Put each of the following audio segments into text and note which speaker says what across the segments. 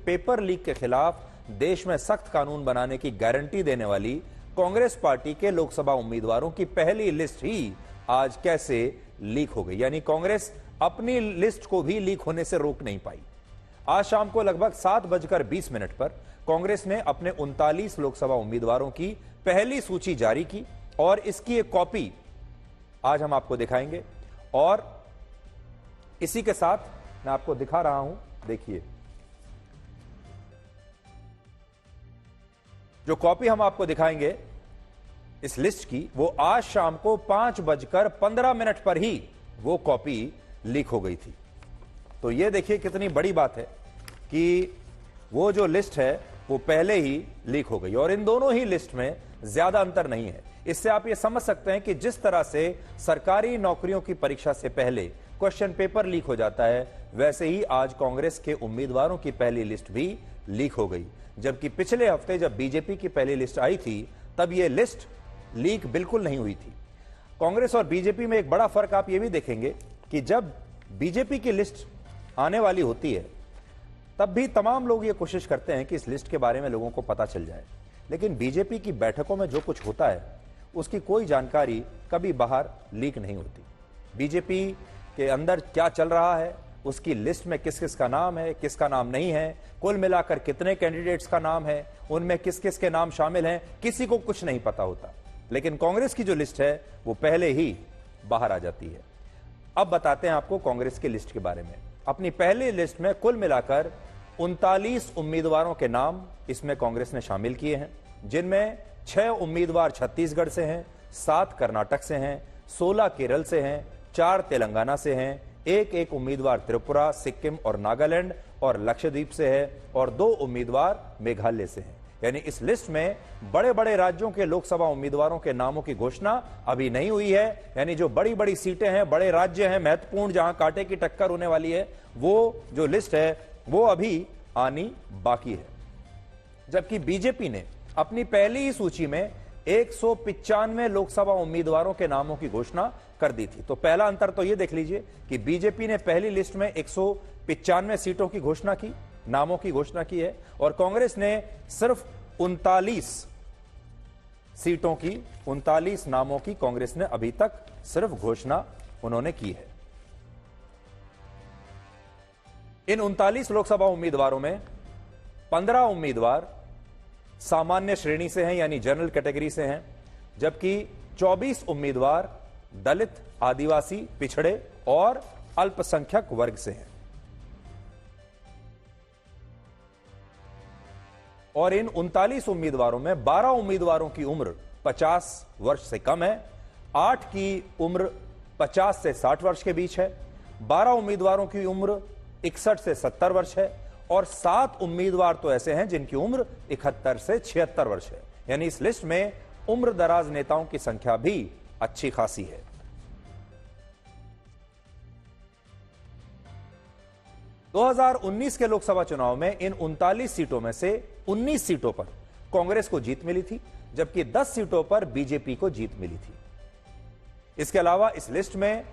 Speaker 1: Paper leak के खिलाफ देश में सख्त कानून बनाने की गारंटी देने वाली कांग्रेस पार्टी के लोकसभा उम्मीदवारों की पहली लिस्ट ही आज कैसे लीक हो गई। यानी कांग्रेस अपनी लिस्ट को भी लीक होने से रोक नहीं पाई। आज शाम को लगभग 7:20 पर कांग्रेस ने अपने 39 लोकसभा उम्मीदवारों की पहली सूची जारी की और इसकी एक कॉपी आज हम आपको दिखाएंगे और इसी के साथ मैं आपको दिखा रहा हूं, देखिए जो कॉपी हम आपको दिखाएंगे इस लिस्ट की, वो आज शाम को 5:15 पर ही वो कॉपी लीक हो गई थी। तो ये देखिए कितनी बड़ी बात है कि वो जो लिस्ट है वो पहले ही लीक हो गई और इन दोनों ही लिस्ट में ज्यादा अंतर नहीं है। इससे आप ये समझ सकते हैं कि जिस तरह से सरकारी नौकरियों की परीक्षा से पहले क्वेश्चन पेपर लीक हो जाता है, वैसे ही आज कांग्रेस के उम्मीदवारों की पहली लिस्ट भी लीक हो गई। जबकि पिछले हफ्ते जब बीजेपी की पहली लिस्ट आई थी तब यह लिस्ट लीक बिल्कुल नहीं हुई थी। कांग्रेस और बीजेपी में एक बड़ा फर्क आप ये भी देखेंगे कि जब बीजेपी की लिस्ट आने वाली होती है तब भी तमाम लोग ये कोशिश करते हैं कि इस लिस्ट के बारे में लोगों को पता चल जाए, लेकिन बीजेपी की बैठकों में जो कुछ होता है उसकी कोई जानकारी कभी बाहर लीक नहीं होती। बीजेपी के अंदर क्या चल रहा है, उसकी लिस्ट में किस किस का नाम है, किसका नाम नहीं है, कुल मिलाकर कितने कैंडिडेट्स का नाम है, उनमें किस किस के नाम शामिल हैं, किसी को कुछ नहीं पता होता। लेकिन कांग्रेस की जो लिस्ट है वो पहले ही बाहर आ जाती है। अब बताते हैं आपको कांग्रेस की लिस्ट के बारे में। अपनी पहली लिस्ट में कुल मिलाकर 39 उम्मीदवारों के नाम इसमें कांग्रेस ने शामिल किए हैं, जिनमें 6 उम्मीदवार छत्तीसगढ़ से हैं, 7 कर्नाटक से हैं, 16 केरल से हैं, 4 तेलंगाना से हैं, एक उम्मीदवार त्रिपुरा, सिक्किम और नागालैंड और लक्षद्वीप से है और 2 उम्मीदवार मेघालय से हैं। यानी इस लिस्ट में बड़े बड़े राज्यों के लोकसभा उम्मीदवारों के नामों की घोषणा अभी नहीं हुई है। यानी जो बड़ी बड़ी सीटें हैं, बड़े राज्य हैं महत्वपूर्ण, जहां कांटे की टक्कर होने वाली है, वो जो लिस्ट है वो अभी आनी बाकी है। जबकि बीजेपी ने अपनी पहली ही सूची में 195 लोकसभा उम्मीदवारों के नामों की घोषणा कर दी थी। तो पहला अंतर तो यह देख लीजिए कि बीजेपी ने पहली लिस्ट में 195 सीटों की घोषणा की, नामों की घोषणा की है और कांग्रेस ने सिर्फ 39 सीटों की, 39 नामों की कांग्रेस ने अभी तक सिर्फ घोषणा उन्होंने की है। इन 39 लोकसभा उम्मीदवारों में 15 उम्मीदवार सामान्य श्रेणी से हैं यानी जनरल कैटेगरी से हैं, जबकि 24 उम्मीदवार दलित, आदिवासी, पिछड़े और अल्पसंख्यक वर्ग से हैं। और इन 39 उम्मीदवारों में 12 उम्मीदवारों की उम्र 50 वर्ष से कम है, 8 की उम्र 50 से 60 वर्ष के बीच है, 12 उम्मीदवारों की उम्र 61 से 70 वर्ष है और 7 उम्मीदवार तो ऐसे हैं जिनकी उम्र 71 से 76 वर्ष है। यानी इस लिस्ट में उम्र दराज नेताओं की संख्या भी अच्छी खासी है। दो 2019 के लोकसभा चुनाव में इन 39 सीटों में से 19 सीटों पर कांग्रेस को जीत मिली थी, जबकि 10 सीटों पर बीजेपी को जीत मिली थी। इसके अलावा इस लिस्ट में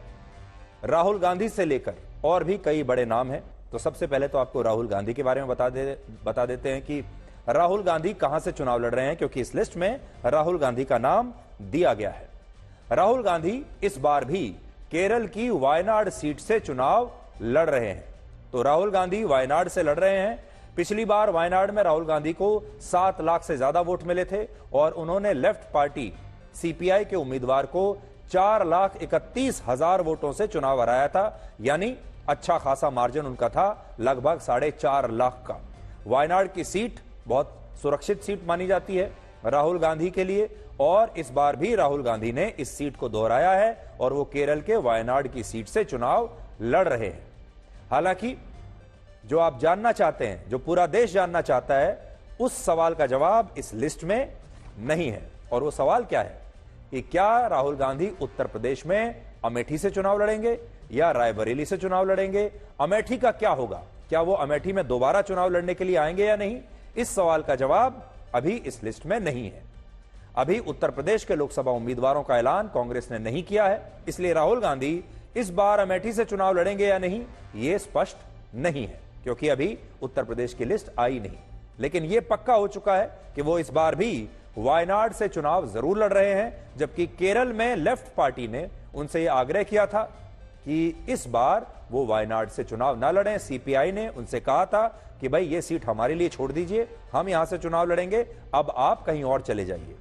Speaker 1: राहुल गांधी से लेकर और भी कई बड़े नाम हैं। तो सबसे पहले तो आपको राहुल गांधी के बारे में बता देते हैं कि राहुल गांधी कहां से चुनाव लड़ रहे हैं, क्योंकि इस लिस्ट में राहुल गांधी का नाम दिया गया है। राहुल गांधी इस बार भी केरल की वायनाड सीट से चुनाव लड़ रहे हैं। तो राहुल गांधी वायनाड से लड़ रहे हैं। पिछली बार वायनाड में राहुल गांधी को 7 लाख से ज्यादा वोट मिले थे और उन्होंने लेफ्ट पार्टी सीपीआई के उम्मीदवार को 4,31,000 वोटों से चुनाव हराया था। यानी अच्छा खासा मार्जिन उनका था, लगभग 4.5 लाख का। वायनाड की सीट बहुत सुरक्षित सीट मानी जाती है राहुल गांधी के लिए और इस बार भी राहुल गांधी ने इस सीट को दोहराया है और वो केरल के वायनाड की सीट से चुनाव लड़ रहे हैं। हालांकि जो आप जानना चाहते हैं, जो पूरा देश जानना चाहता है, उस सवाल का जवाब इस लिस्ट में नहीं है। और वो सवाल क्या है कि क्या राहुल गांधी उत्तर प्रदेश में अमेठी से चुनाव लड़ेंगे या रायबरेली से चुनाव लड़ेंगे? अमेठी का क्या होगा? क्या वो अमेठी में दोबारा चुनाव लड़ने के लिए आएंगे या नहीं? इस सवाल का जवाब अभी इस लिस्ट में नहीं है। अभी उत्तर प्रदेश के लोकसभा उम्मीदवारों का ऐलान कांग्रेस ने नहीं किया है, इसलिए राहुल गांधी इस बार अमेठी से चुनाव लड़ेंगे या नहीं, यह स्पष्ट नहीं है। क्योंकि अभी उत्तर प्रदेश की लिस्ट आई नहीं। लेकिन यह पक्का हो चुका है कि वो इस बार भी वायनाड से चुनाव जरूर लड़ रहे हैं, जबकि केरल में लेफ्ट पार्टी ने उनसे यह आग्रह किया था कि इस बार वो वायनाड से चुनाव ना लड़ें। सीपीआई ने उनसे कहा था कि भाई ये सीट हमारे लिए छोड़ दीजिए, हम यहां से चुनाव लड़ेंगे, अब आप कहीं और चले जाइए।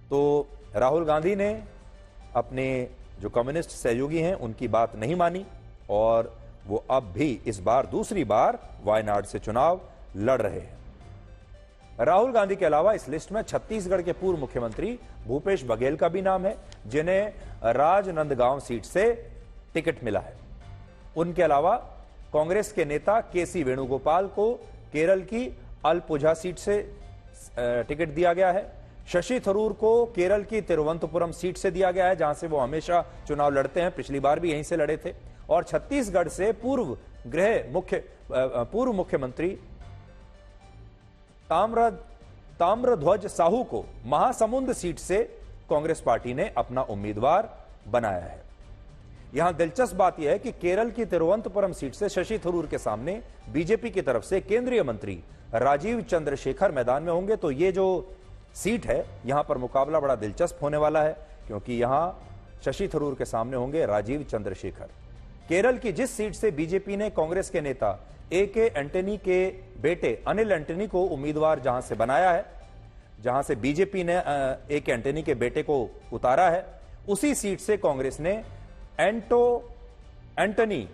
Speaker 1: तो राहुल गांधी ने अपने जो कम्युनिस्ट सहयोगी हैं उनकी बात नहीं मानी और वो अब भी इस बार दूसरी बार वायनाड से चुनाव लड़ रहे हैं। राहुल गांधी के अलावा इस लिस्ट में छत्तीसगढ़ के पूर्व मुख्यमंत्री भूपेश बघेल का भी नाम है, जिन्हें राजनांदगांव सीट से टिकट मिला है। उनके अलावा कांग्रेस के नेता केसी वेणुगोपाल को केरल की अलपुझा सीट से टिकट दिया गया है। शशि थरूर को केरल की तिरुवनंतपुरम सीट से दिया गया है, जहां से वो हमेशा चुनाव लड़ते हैं, पिछली बार भी यहीं से लड़े थे। और छत्तीसगढ़ से पूर्व मुख्यमंत्री ताम्रध्वज साहू को महासमुंद सीट से कांग्रेस पार्टी ने अपना उम्मीदवार बनाया है। यहां दिलचस्प बात यह है कि केरल की तिरुवनंतपुरम सीट से शशि थरूर के सामने बीजेपी की तरफ से केंद्रीय मंत्री राजीव चंद्रशेखर मैदान में होंगे। तो ये जो सीट है, यहां पर मुकाबला बड़ा दिलचस्प होने वाला है, क्योंकि यहां शशि थरूर के सामने होंगे राजीव चंद्रशेखर। केरल की जिस सीट से बीजेपी ने कांग्रेस के नेता ए.के. एंटनी के बेटे अनिल एंटनी को उम्मीदवार जहां से बनाया है, जहां से बीजेपी ने ए.के. एंटनी के बेटे को उतारा है, उसी सीट से कांग्रेस ने एंटनी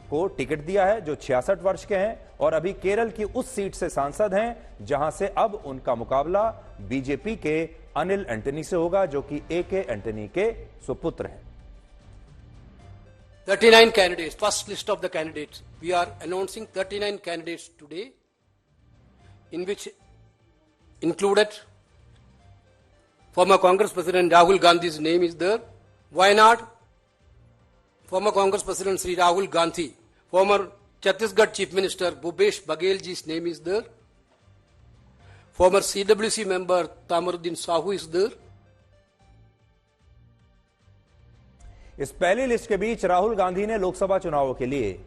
Speaker 1: को टिकट दिया है, जो 66 वर्ष के हैं और अभी केरल की उस सीट से सांसद हैं, जहां से अब उनका मुकाबला बीजेपी के अनिल एंटनी से होगा, जो कि ए.के. एंटनी के सुपुत्र हैं।
Speaker 2: 39 candidates, first list of the candidates. We are announcing 39 candidates today, in which included former Congress President Rahul Gandhi's name is there. Wayanad, former Congress President Sri Rahul Gandhi. Former Chhattisgarh Chief Minister Bhupesh Baghel ji's name is there. Former CWC member Tamaruddin Sahu is there.
Speaker 1: इस पहली list के बीच राहुल गांधी ने लोकसभा चुनावों के लिए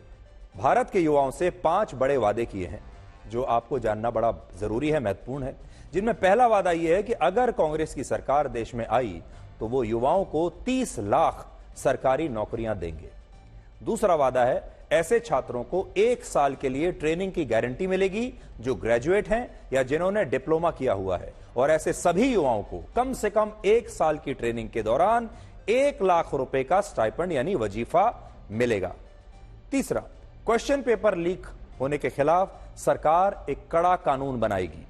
Speaker 1: भारत के युवाओं से 5 बड़े वादे किए हैं, जो आपको जानना बड़ा जरूरी है, महत्वपूर्ण है। जिनमें पहला वादा यह है कि अगर कांग्रेस की सरकार देश में आई तो वो युवाओं को 30 लाख सरकारी नौकरियां देंगे। दूसरा वादा है, ऐसे छात्रों को 1 साल के लिए ट्रेनिंग की गारंटी मिलेगी जो ग्रेजुएट हैं या जिन्होंने डिप्लोमा किया हुआ है, और ऐसे सभी युवाओं को कम से कम 1 साल की ट्रेनिंग के दौरान 1 लाख रुपए का स्टाइपेंड यानी वजीफा मिलेगा। तीसरा, क्वेश्चन पेपर लीक होने के खिलाफ सरकार एक कड़ा कानून बनाएगी।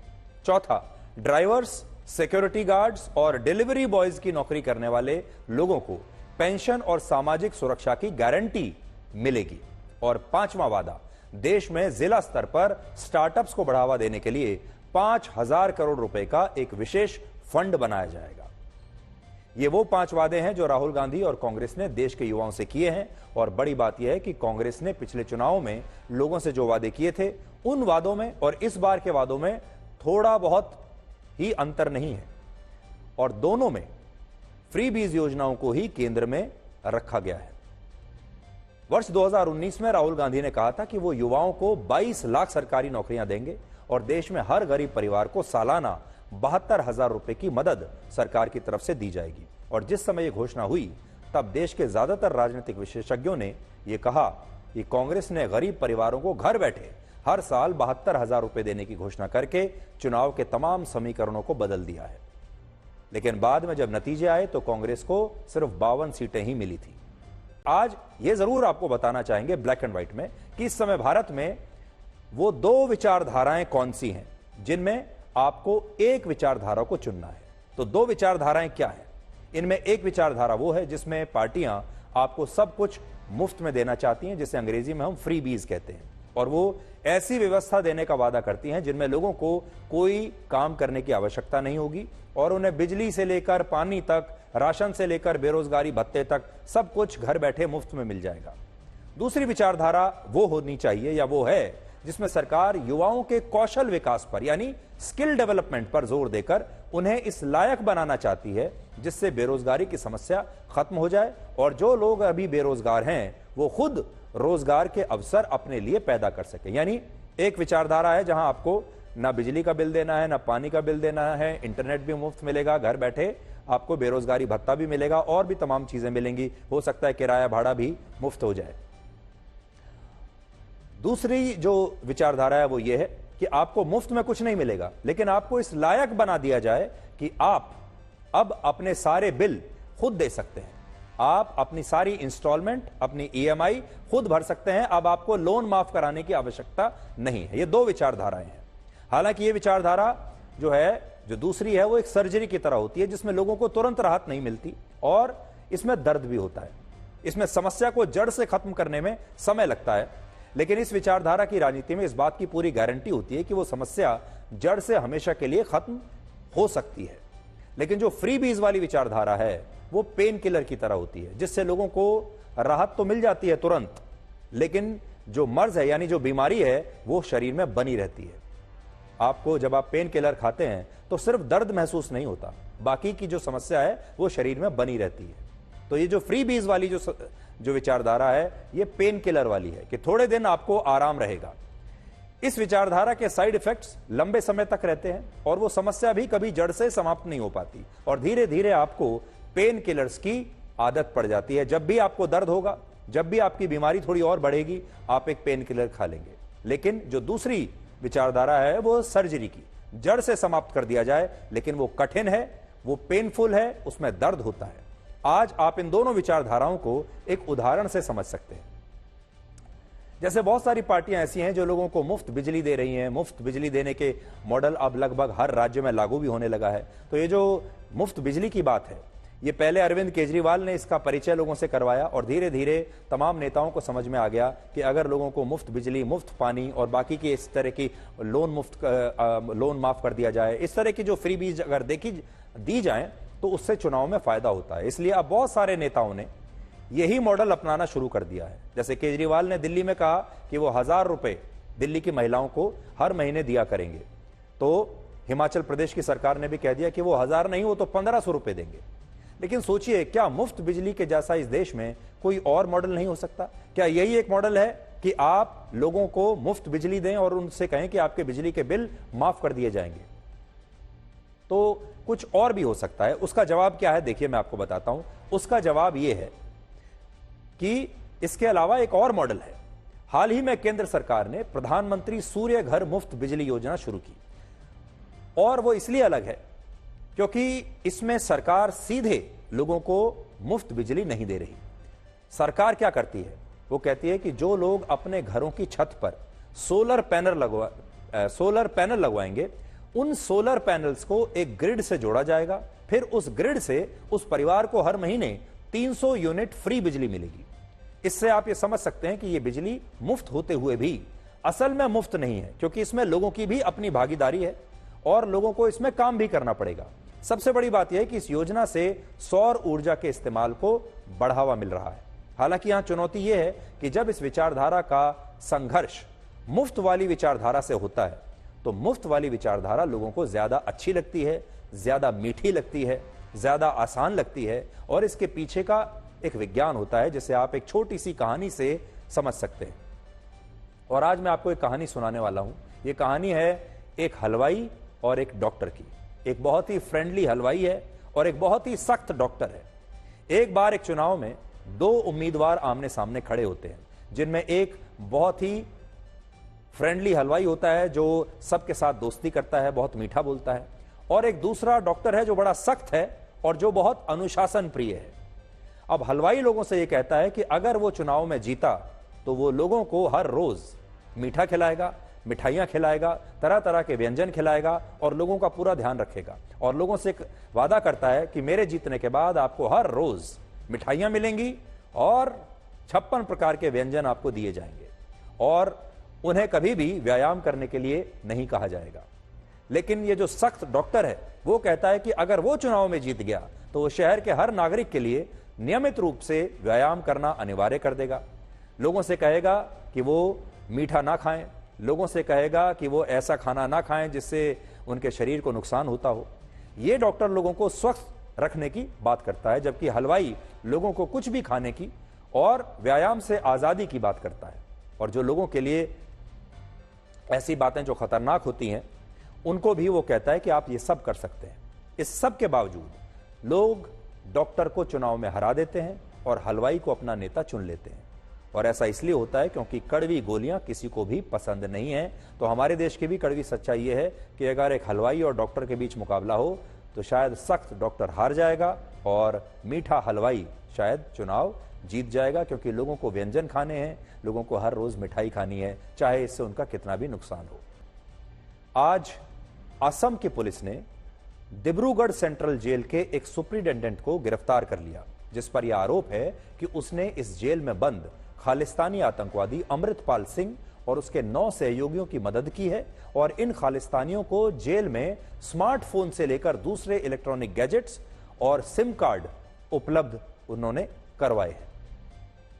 Speaker 1: चौथा, ड्राइवर्स, सिक्योरिटी गार्ड्स और डिलीवरी बॉयज की नौकरी करने वाले लोगों को पेंशन और सामाजिक सुरक्षा की गारंटी मिलेगी। और 5वां वादा, देश में जिला स्तर पर स्टार्टअप्स को बढ़ावा देने के लिए 5000 करोड़ रुपए का एक विशेष फंड बनाया जाएगा। ये वो 5 वादे हैं जो राहुल गांधी और कांग्रेस ने देश के युवाओं से किए हैं। और बड़ी बात यह है कि कांग्रेस ने पिछले चुनावों में लोगों से जो वादे किए थे, उन वादों में और इस बार के वादों में थोड़ा बहुत ही अंतर नहीं है, और दोनों में फ्री बीज योजनाओं को ही केंद्र में रखा गया है। वर्ष 2019 में राहुल गांधी ने कहा था कि वो युवाओं को 22 लाख सरकारी नौकरियां देंगे और देश में हर गरीब परिवार को सालाना 72,000 रुपए की मदद सरकार की तरफ से दी जाएगी। और जिस समय यह घोषणा हुई, तब देश के ज्यादातर राजनीतिक विशेषज्ञों ने यह कहा कि कांग्रेस ने गरीब परिवारों को घर बैठे हर साल 72,000 रुपए देने की घोषणा करके चुनाव के तमाम समीकरणों को बदल दिया है। लेकिन बाद में जब नतीजे आए तो कांग्रेस को सिर्फ 52 सीटें ही मिली थी। आज यह जरूर आपको बताना चाहेंगे ब्लैक एंड व्हाइट में कि इस समय भारत में वो 2 विचारधाराएं कौन सी हैं जिनमें आपको एक विचारधारा को चुनना है। तो 2 विचारधाराएं क्या हैं? इनमें एक विचारधारा वो है जिसमें पार्टियां आपको सब कुछ मुफ्त में देना चाहती हैं, जिसे अंग्रेजी में हम फ्री बीज कहते हैं, और वो ऐसी व्यवस्था देने का वादा करती हैं जिनमें लोगों को कोई काम करने की आवश्यकता नहीं होगी और उन्हें बिजली से लेकर पानी तक, राशन से लेकर बेरोजगारी भत्ते तक सब कुछ घर बैठे मुफ्त में मिल जाएगा। दूसरी विचारधारा वो होनी चाहिए या वो है जिसमें सरकार युवाओं के कौशल विकास पर यानी स्किल डेवलपमेंट पर जोर देकर उन्हें इस लायक बनाना चाहती है जिससे बेरोजगारी की समस्या खत्म हो जाए और जो लोग अभी बेरोजगार हैं वो खुद रोजगार के अवसर अपने लिए पैदा कर सके। यानी एक विचारधारा है जहां आपको ना बिजली का बिल देना है, ना पानी का बिल देना है, इंटरनेट भी मुफ्त मिलेगा, घर बैठे आपको बेरोजगारी भत्ता भी मिलेगा और भी तमाम चीजें मिलेंगी, हो सकता है किराया भाड़ा भी मुफ्त हो जाए। दूसरी जो विचारधारा है वो ये है कि आपको मुफ्त में कुछ नहीं मिलेगा, लेकिन आपको इस लायक बना दिया जाए कि आप अब अपने सारे बिल खुद दे सकते हैं, आप अपनी सारी इंस्टॉलमेंट, अपनी ईएमआई खुद भर सकते हैं, अब आपको लोन माफ कराने की आवश्यकता नहीं है। ये दो विचारधाराएं हैं। हालांकि ये विचारधारा जो दूसरी है वो एक सर्जरी की तरह होती है, जिसमें लोगों को तुरंत राहत नहीं मिलती और इसमें दर्द भी होता है, इसमें समस्या को जड़ से खत्म करने में समय लगता है। लेकिन इस विचारधारा की राजनीति में इस बात की पूरी गारंटी होती है कि वो समस्या जड़ से हमेशा के लिए खत्म हो सकती है। लेकिन जो फ्री बीज वाली विचारधारा है वो पेन किलर की तरह होती है, जिससे लोगों को राहत तो मिल जाती है तुरंत, लेकिन जो मर्ज है यानी जो बीमारी है वो शरीर में बनी रहती है। आपको जब आप पेन किलर खाते हैं तो सिर्फ दर्द महसूस नहीं होता, बाकी की जो समस्या है वो शरीर में बनी रहती है। तो ये जो फ्री बीज वाली जो विचारधारा है ये पेन किलर वाली है कि थोड़े दिन आपको आराम रहेगा। इस विचारधारा के साइड इफेक्ट्स लंबे समय तक रहते हैं और वो समस्या भी कभी जड़ से समाप्त नहीं हो पाती और धीरे धीरे आपको पेन किलर्स की आदत पड़ जाती है। जब भी आपको दर्द होगा, जब भी आपकी बीमारी थोड़ी और बढ़ेगी, आप एक पेन किलर खा लेंगे। लेकिन जो दूसरी विचारधारा है वो सर्जरी की, जड़ से समाप्त कर दिया जाए, लेकिन वो कठिन है, वो पेनफुल है, उसमें दर्द होता है। आज आप इन दोनों विचारधाराओं को एक उदाहरण से समझ सकते हैं। जैसे बहुत सारी पार्टियां ऐसी हैं जो लोगों को मुफ्त बिजली दे रही हैं, मुफ्त बिजली देने के मॉडल अब लगभग हर राज्य में लागू भी होने लगा है। तो ये जो मुफ्त बिजली की बात है, ये पहले अरविंद केजरीवाल ने इसका परिचय लोगों से करवाया और धीरे धीरे तमाम नेताओं को समझ में आ गया कि अगर लोगों को मुफ्त बिजली, मुफ्त पानी और बाकी की इस तरह की लोन माफ कर दिया जाए, इस तरह की जो फ्री बीज अगर दी जाए तो उससे चुनाव में फायदा होता है। इसलिए अब बहुत सारे नेताओं ने यही मॉडल अपनाना शुरू कर दिया है। जैसे केजरीवाल ने दिल्ली में कहा कि वो 1000 रुपए दिल्ली की महिलाओं को हर महीने दिया करेंगे, तो हिमाचल प्रदेश की सरकार ने भी कह दिया कि वो 1000 नहीं, वो तो 1500 रुपए देंगे। लेकिन सोचिए, क्या मुफ्त बिजली के जैसा इस देश में कोई और मॉडल नहीं हो सकता? क्या यही एक मॉडल है कि आप लोगों को मुफ्त बिजली दें और उनसे कहें कि आपके बिजली के बिल माफ कर दिए जाएंगे? तो कुछ और भी हो सकता है। उसका जवाब क्या है, देखिए मैं आपको बताता हूं। उसका जवाब यह है कि इसके अलावा एक और मॉडल है। हाल ही में केंद्र सरकार ने प्रधानमंत्री सूर्य घर मुफ्त बिजली योजना शुरू की और वो इसलिए अलग है क्योंकि इसमें सरकार सीधे लोगों को मुफ्त बिजली नहीं दे रही। सरकार क्या करती है, वो कहती है कि जो लोग अपने घरों की छत पर सोलर पैनल लगवाएंगे, उन सोलर पैनल्स को एक ग्रिड से जोड़ा जाएगा, फिर उस ग्रिड से उस परिवार को हर महीने 300 यूनिट फ्री बिजली मिलेगी। इससे आप ये समझ सकते हैं कि ये बिजली मुफ्त होते हुए भी असल में मुफ्त नहीं है, क्योंकि इसमें लोगों की भी अपनी भागीदारी है और लोगों को इसमें काम भी करना पड़ेगा। सबसे बड़ी बात यह है कि इस योजना से सौर ऊर्जा के इस्तेमाल को बढ़ावा मिल रहा है। हालांकि यहां चुनौती यह है कि जब इस विचारधारा का संघर्ष मुफ्त वाली विचारधारा से होता है तो मुफ्त वाली विचारधारा लोगों को ज्यादा अच्छी लगती है, ज्यादा मीठी लगती है, ज्यादा आसान लगती है और इसके पीछे का एक विज्ञान होता है जिसे आप एक छोटी सी कहानी से समझ सकते हैं। और आज मैं आपको एक कहानी सुनाने वाला हूं। यह कहानी है एक हलवाई और एक डॉक्टर की। एक बहुत ही फ्रेंडली हलवाई है और एक बहुत ही सख्त डॉक्टर है। एक बार एक चुनाव में दो उम्मीदवार आमने सामने खड़े होते हैं, जिनमें एक बहुत ही फ्रेंडली हलवाई होता है जो सबके साथ दोस्ती करता है, बहुत मीठा बोलता है, और एक दूसरा डॉक्टर है जो बड़ा सख्त है और जो बहुत अनुशासन प्रिय है। अब हलवाई लोगों से यह कहता है कि अगर वो चुनाव में जीता तो वो लोगों को हर रोज मीठा खिलाएगा, मिठाइयां खिलाएगा, तरह तरह के व्यंजन खिलाएगा और लोगों का पूरा ध्यान रखेगा। और लोगों से वादा करता है कि मेरे जीतने के बाद आपको हर रोज मिठाइयां मिलेंगी और 56 प्रकार के व्यंजन आपको दिए जाएंगे और उन्हें कभी भी व्यायाम करने के लिए नहीं कहा जाएगा। लेकिन ये जो सख्त डॉक्टर है वो कहता है कि अगर वो चुनाव में जीत गया तो वो शहर के हर नागरिक के लिए नियमित रूप से व्यायाम करना अनिवार्य कर देगा। लोगों से कहेगा कि वो मीठा ना खाएं, लोगों से कहेगा कि वो ऐसा खाना ना खाएं जिससे उनके शरीर को नुकसान होता हो। ये डॉक्टर लोगों को स्वस्थ रखने की बात करता है, जबकि हलवाई लोगों को कुछ भी खाने की और व्यायाम से आजादी की बात करता है। और जो लोगों के लिए ऐसी बातें जो खतरनाक होती हैं उनको भी वो कहता है कि आप ये सब कर सकते हैं। इस सब के बावजूद लोग डॉक्टर को चुनाव में हरा देते हैं और हलवाई को अपना नेता चुन लेते हैं। और ऐसा इसलिए होता है क्योंकि कड़वी गोलियां किसी को भी पसंद नहीं है। तो हमारे देश की भी कड़वी सच्चाई ये है कि अगर एक हलवाई और डॉक्टर के बीच मुकाबला हो तो शायद सख्त डॉक्टर हार जाएगा और मीठा हलवाई शायद चुनाव जीत जाएगा, क्योंकि लोगों को व्यंजन खाने हैं, लोगों को हर रोज मिठाई खानी है, चाहे इससे उनका कितना भी नुकसान हो। आज असम की पुलिस ने डिब्रूगढ़ सेंट्रल जेल के एक सुपरिटेंडेंट को गिरफ्तार कर लिया, जिस पर यह आरोप है कि उसने इस जेल में बंद खालिस्तानी आतंकवादी अमृतपाल सिंह और उसके 9 सहयोगियों की मदद की है और इन खालिस्तानियों को जेल में स्मार्टफोन से लेकर दूसरे इलेक्ट्रॉनिक गैजेट्स और सिम कार्ड उपलब्ध उन्होंने करवाए हैं।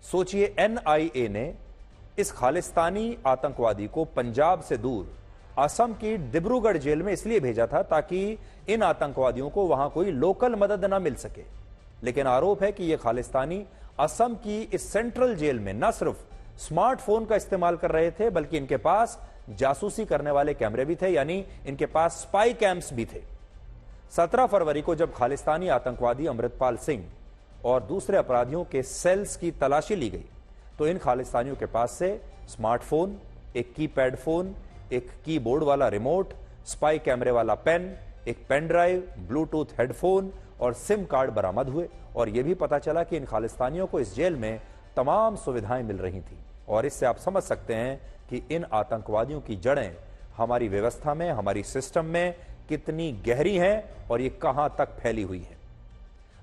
Speaker 1: सोचिए, एनआईए ने इस खालिस्तानी आतंकवादी को पंजाब से दूर असम की डिब्रूगढ़ जेल में इसलिए भेजा था ताकि इन आतंकवादियों को वहां कोई लोकल मदद न मिल सके। लेकिन आरोप है कि ये खालिस्तानी असम की इस सेंट्रल जेल में न सिर्फ स्मार्टफोन का इस्तेमाल कर रहे थे बल्कि इनके पास जासूसी करने वाले कैमरे भी थे, यानी इनके पास स्पाई कैम्स भी थे। 17 फरवरी को जब खालिस्तानी आतंकवादी अमृतपाल सिंह और दूसरे अपराधियों के सेल्स की तलाशी ली गई तो इन खालिस्तानियों के पास से स्मार्टफोन, एक कीपैड फोन, एक कीबोर्ड वाला रिमोट, स्पाई कैमरे वाला पेन, एक पेन ड्राइव, ब्लूटूथ हेडफोन और सिम कार्ड बरामद हुए। और यह भी पता चला कि इन खालिस्तानियों को इस जेल में तमाम सुविधाएं मिल रही थी। और इससे आप समझ सकते हैं कि इन आतंकवादियों की जड़ें हमारी व्यवस्था में, हमारी सिस्टम में कितनी गहरी हैं और ये कहां तक फैली हुई है।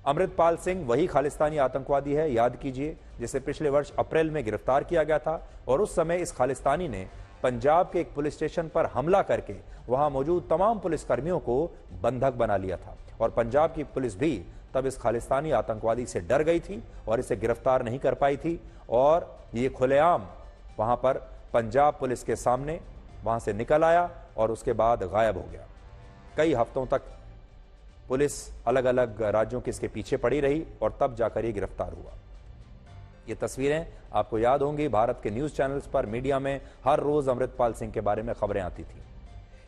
Speaker 1: अमृतपाल सिंह वही खालिस्तानी आतंकवादी है, याद कीजिए, जिसे पिछले वर्ष अप्रैल में गिरफ्तार किया गया था और उस समय इस खालिस्तानी ने पंजाब के एक पुलिस स्टेशन पर हमला करके वहां मौजूद तमाम पुलिसकर्मियों को बंधक बना लिया था। और पंजाब की पुलिस भी तब इस खालिस्तानी आतंकवादी से डर गई थी और इसे गिरफ्तार नहीं कर पाई थी। और ये खुलेआम वहां पर पंजाब पुलिस के सामने वहां से निकल आया और उसके बाद गायब हो गया। कई हफ्तों तक पुलिस अलग अलग राज्यों के इसके पीछे पड़ी रही और तब जाकर ये गिरफ्तार हुआ। ये तस्वीरें आपको याद होंगी, भारत के न्यूज चैनल्स पर, मीडिया में हर रोज अमृतपाल सिंह के बारे में खबरें आती थी।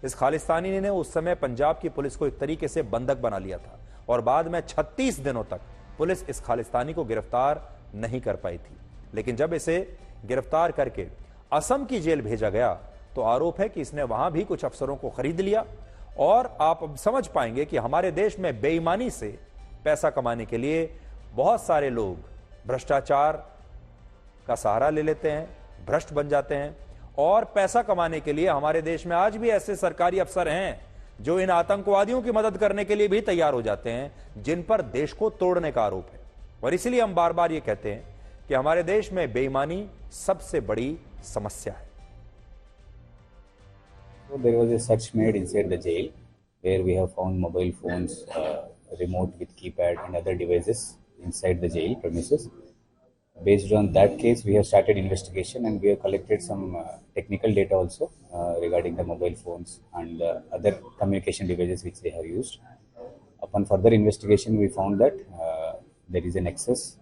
Speaker 1: इस खालिस्तानी ने उस समय पंजाब की पुलिस को एक तरीके से बंधक बना लिया था और बाद में 36 दिनों तक पुलिस इस खालिस्तानी को गिरफ्तार नहीं कर पाई थी। लेकिन जब इसे गिरफ्तार करके असम की जेल भेजा गया तो आरोप है कि इसने वहां भी कुछ अफसरों को खरीद लिया। और आप अब समझ पाएंगे कि हमारे देश में बेईमानी से पैसा कमाने के लिए बहुत सारे लोग भ्रष्टाचार का सहारा ले लेते हैं, भ्रष्ट बन जाते हैं। और पैसा कमाने के लिए हमारे देश में आज भी ऐसे सरकारी अफसर हैं जो इन आतंकवादियों की मदद करने के लिए भी तैयार हो जाते हैं, जिन पर देश को तोड़ने का आरोप है। और इसीलिए हम बार बार ये कहते हैं कि हमारे देश में बेईमानी सबसे बड़ी समस्या है।
Speaker 3: So there was a search made inside the jail where we have found mobile phones, remote with keypad and other devices inside the jail premises. Based on that case, we have started investigation and we have collected some technical data also regarding the mobile phones and other communication devices which they have used. Upon further investigation, we found that there is a nexus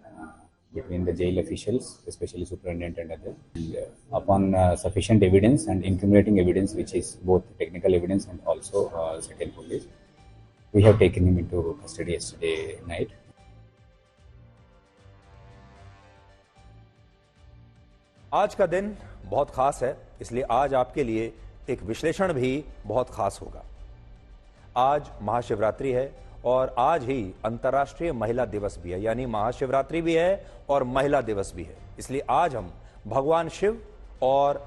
Speaker 3: between the jail officials, especially superintendent and others. And, upon sufficient evidence and incriminating evidence, which is both technical evidence and also second police, we have taken him into custody yesterday night.
Speaker 1: आज का दिन बहुत खास है, इसलिए आज आपके लिए एक विश्लेषण भी बहुत खास होगा। आज महाशिवरात्रि है और आज ही अंतर्राष्ट्रीय महिला दिवस भी है, यानी महाशिवरात्रि भी है और महिला दिवस भी है। इसलिए आज हम भगवान शिव और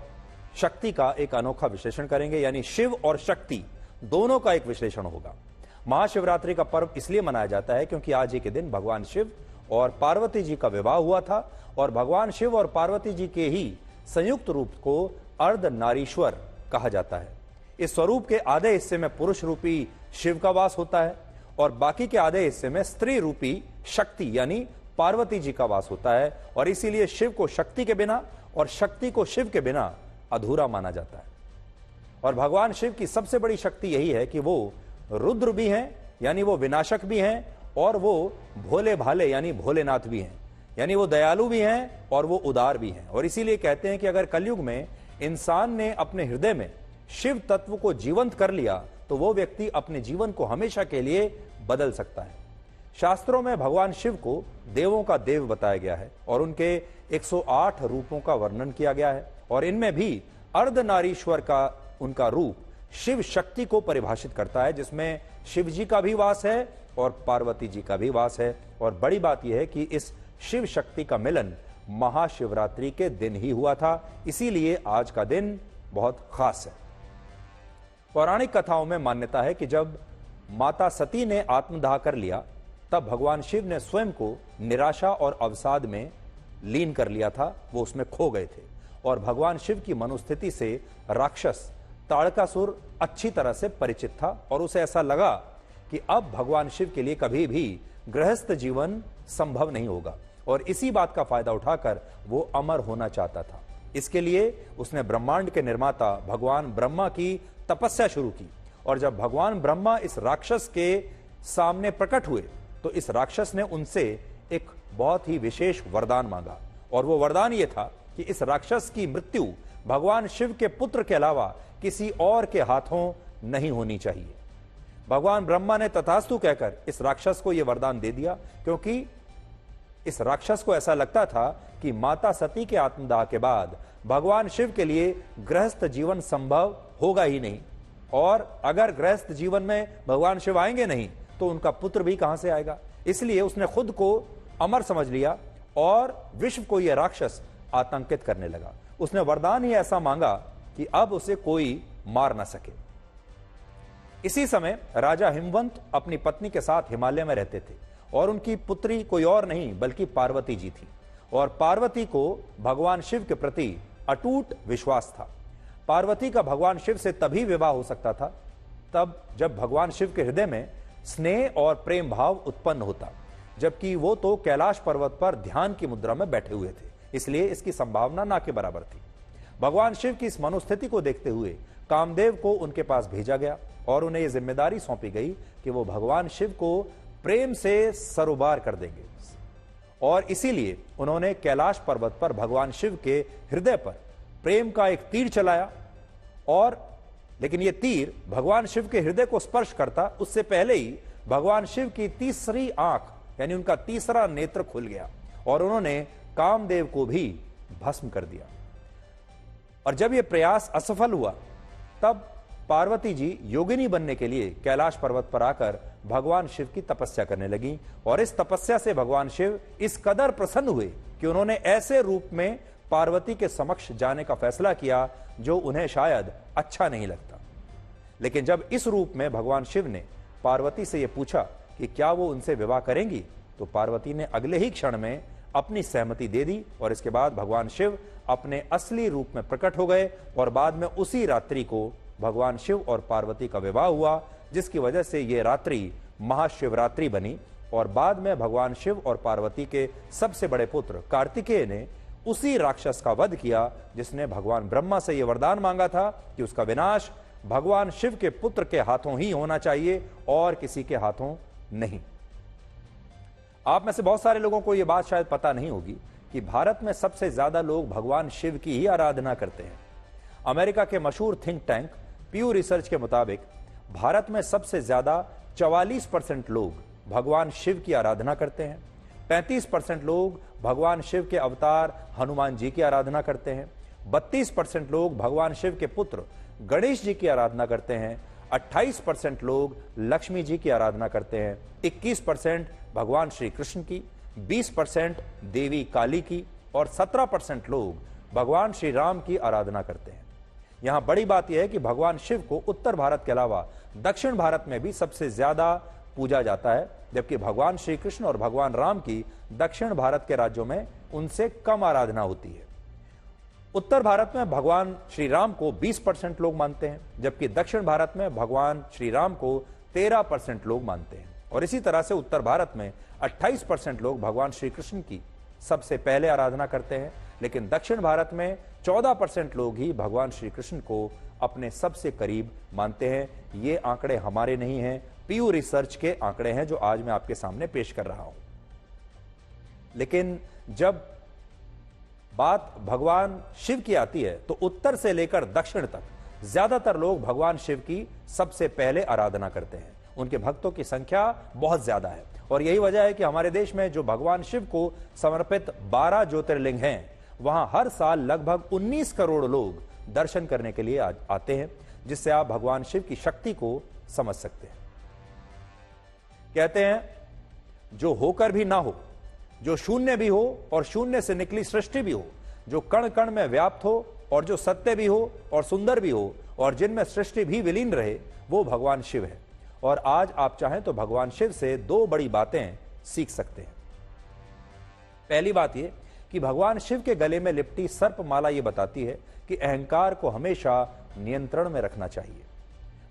Speaker 1: शक्ति का एक अनोखा विश्लेषण करेंगे, यानी शिव और शक्ति दोनों का एक विश्लेषण होगा। महाशिवरात्रि का पर्व इसलिए मनाया जाता है क्योंकि आज ही के दिन भगवान शिव और पार्वती जी का विवाह हुआ था और भगवान शिव और पार्वती जी के ही संयुक्त रूप को अर्धनारीश्वर कहा जाता है। इस स्वरूप के आधे हिस्से में पुरुष रूपी शिव का वास होता है और बाकी के आधे हिस्से में स्त्री रूपी शक्ति यानी पार्वती जी का वास होता है। और इसीलिए शिव को शक्ति के बिना और शक्ति को शिव के बिना अधूरा माना जाता है। और भगवान शिव की सबसे बड़ी शक्ति यही है कि वो रुद्र भी हैं, यानी वो विनाशक भी हैं, और वो भोले भाले यानी भोलेनाथ भी हैं। यानी वो दयालु भी हैं और वो उदार भी हैं। और इसीलिए कहते हैं कि अगर कलयुग में इंसान ने अपने हृदय में शिव तत्व को जीवंत कर लिया तो वो व्यक्ति अपने जीवन को हमेशा के लिए बदल सकता है। शास्त्रों में भगवान शिव को देवों का देव बताया गया है और उनके 108 रूपों का वर्णन किया गया है और इनमें भी अर्धनारीश्वर का उनका रूप शिव शक्ति को परिभाषित करता है, जिसमें शिव जी का भी वास है और पार्वती जी का भी वास है। और बड़ी बात यह है कि इस शिव शक्ति का मिलन महाशिवरात्रि के दिन ही हुआ था, इसीलिए आज का दिन बहुत खास है। पौराणिक कथाओं में मान्यता है कि जब माता सती ने आत्मदाह कर लिया तब भगवान शिव ने स्वयं को निराशा और अवसाद में लीन कर लिया था, वो उसमें खो गए थे। और भगवान शिव की मनोस्थिति से राक्षस ताड़कासुर अच्छी तरह से परिचित था और उसे ऐसा लगा कि अब भगवान शिव के लिए कभी भी गृहस्थ जीवन संभव नहीं होगा और इसी बात का फायदा उठाकर वो अमर होना चाहता था। इसके लिए उसने ब्रह्मांड के निर्माता भगवान ब्रह्मा की तपस्या शुरू की और जब भगवान ब्रह्मा इस राक्षस के सामने प्रकट हुए तो इस राक्षस ने उनसे एक बहुत ही विशेष वरदान मांगा और वो वरदान ये था कि इस राक्षस की मृत्यु भगवान शिव के पुत्र के अलावा किसी और के हाथों नहीं होनी चाहिए। भगवान ब्रह्मा ने तथास्तु कहकर इस राक्षस को यह वरदान दे दिया, क्योंकि इस राक्षस को ऐसा लगता था कि माता सती के आत्मदाह के बाद भगवान शिव के लिए गृहस्थ जीवन संभव होगा ही नहीं और अगर गृहस्थ जीवन में भगवान शिव आएंगे नहीं तो उनका पुत्र भी कहां से आएगा। इसलिए उसने खुद को अमर समझ लिया और विश्व को यह राक्षस आतंकित करने लगा। उसने वरदान ही ऐसा मांगा कि अब उसे कोई मार ना सके। इसी समय राजा हिमवंत अपनी पत्नी के साथ हिमालय में रहते थे और उनकी पुत्री कोई और नहीं बल्कि पार्वती जी थी और पार्वती को भगवान शिव के प्रति अटूट विश्वास था। पार्वती का भगवान शिव से तभी विवाह हो सकता था तब जब भगवान शिव के हृदय में स्नेह और प्रेम भाव उत्पन्न होता, जबकि वो तो कैलाश पर्वत पर ध्यान की मुद्रा में बैठे हुए थे, इसलिए इसकी संभावना ना के बराबर थी। भगवान शिव की इस मनोस्थिति को देखते हुए कामदेव को उनके पास भेजा गया और उन्हें यह जिम्मेदारी सौंपी गई कि वो भगवान शिव को प्रेम से सरोबार कर देंगे और इसीलिए उन्होंने कैलाश पर्वत पर भगवान शिव के हृदय पर प्रेम का एक तीर चलाया और लेकिन यह तीर भगवान शिव के हृदय को स्पर्श करता उससे पहले ही भगवान शिव की तीसरी आंख यानी उनका तीसरा नेत्र खुल गया और उन्होंने कामदेव को भी भस्म कर दिया। और जब यह प्रयास असफल हुआ तब पार्वती जी योगिनी बनने के लिए कैलाश पर्वत पर आकर भगवान शिव की तपस्या करने लगी और इस तपस्या से भगवान शिव इस कदर प्रसन्न हुए कि उन्होंने ऐसे रूप में पार्वती के समक्ष जाने का फैसला किया जो उन्हें शायद अच्छा नहीं लगता। लेकिन जब इस रूप में भगवान शिव ने पार्वती से यह पूछा कि क्या वो उनसे विवाह करेंगी तो पार्वती ने अगले ही क्षण में अपनी सहमति दे दी और इसके बाद भगवान शिव अपने असली रूप में प्रकट हो गए और बाद में उसी रात्रि को भगवान शिव और पार्वती का विवाह हुआ, जिसकी वजह से यह रात्रि महाशिवरात्रि बनी। और बाद में भगवान शिव और पार्वती के सबसे बड़े पुत्र कार्तिकेय ने उसी राक्षस का वध किया जिसने भगवान ब्रह्मा से यह वरदान मांगा था कि उसका विनाश भगवान शिव के पुत्र के हाथों ही होना चाहिए और किसी के हाथों नहीं। आप में से बहुत सारे लोगों को यह बात शायद पता नहीं होगी कि भारत में सबसे ज्यादा लोग भगवान शिव की ही आराधना करते हैं। अमेरिका के मशहूर थिंक टैंक प्यू रिसर्च के मुताबिक भारत में सबसे ज्यादा 44% लोग भगवान शिव की आराधना करते हैं, 35% लोग भगवान शिव के अवतार हनुमान जी की आराधना करते हैं, 32% लोग भगवान शिव के पुत्र गणेश जी की आराधना करते हैं, 28% लोग लक्ष्मी जी की आराधना करते हैं, 21% भगवान श्री कृष्ण की, 20% देवी काली की और 17% लोग भगवान श्री राम की आराधना करते हैं। यहां बड़ी बात यह है कि भगवान शिव को उत्तर भारत के अलावा दक्षिण भारत में भी सबसे ज्यादा पूजा जाता है, जबकि भगवान श्री कृष्ण और भगवान राम की दक्षिण भारत के राज्यों में उनसे कम आराधना होती है। उत्तर भारत में भगवान श्री राम को 20% लोग मानते हैं, जबकि दक्षिण भारत में भगवान श्री राम को 13% लोग मानते हैं। और इसी तरह से उत्तर भारत में 28% लोग भगवान श्री कृष्ण की सबसे पहले आराधना करते हैं, लेकिन दक्षिण भारत में 14% लोग ही भगवान श्री कृष्ण को अपने सबसे करीब मानते हैं। ये आंकड़े हमारे नहीं हैं, पीयू रिसर्च के आंकड़े हैं जो आज मैं आपके सामने पेश कर रहा हूं। लेकिन जब बात भगवान शिव की आती है तो उत्तर से लेकर दक्षिण तक ज्यादातर लोग भगवान शिव की सबसे पहले आराधना करते हैं। उनके भक्तों की संख्या बहुत ज्यादा है और यही वजह है कि हमारे देश में जो भगवान शिव को समर्पित 12 ज्योतिर्लिंग हैं, वहां हर साल लगभग 19 करोड़ लोग दर्शन करने के लिए आते हैं, जिससे आप भगवान शिव की शक्ति को समझ सकते हैं। कहते हैं जो होकर भी ना हो, जो शून्य भी हो और शून्य से निकली सृष्टि भी हो, जो कण कण में व्याप्त हो और जो सत्य भी हो और सुंदर भी हो और जिनमें सृष्टि भी विलीन रहे, वो भगवान शिव है। और आज आप चाहें तो भगवान शिव से 2 बड़ी बातें सीख सकते हैं। पहली बात यह कि भगवान शिव के गले में लिपटी सर्पमाला यह बताती है कि अहंकार को हमेशा नियंत्रण में रखना चाहिए।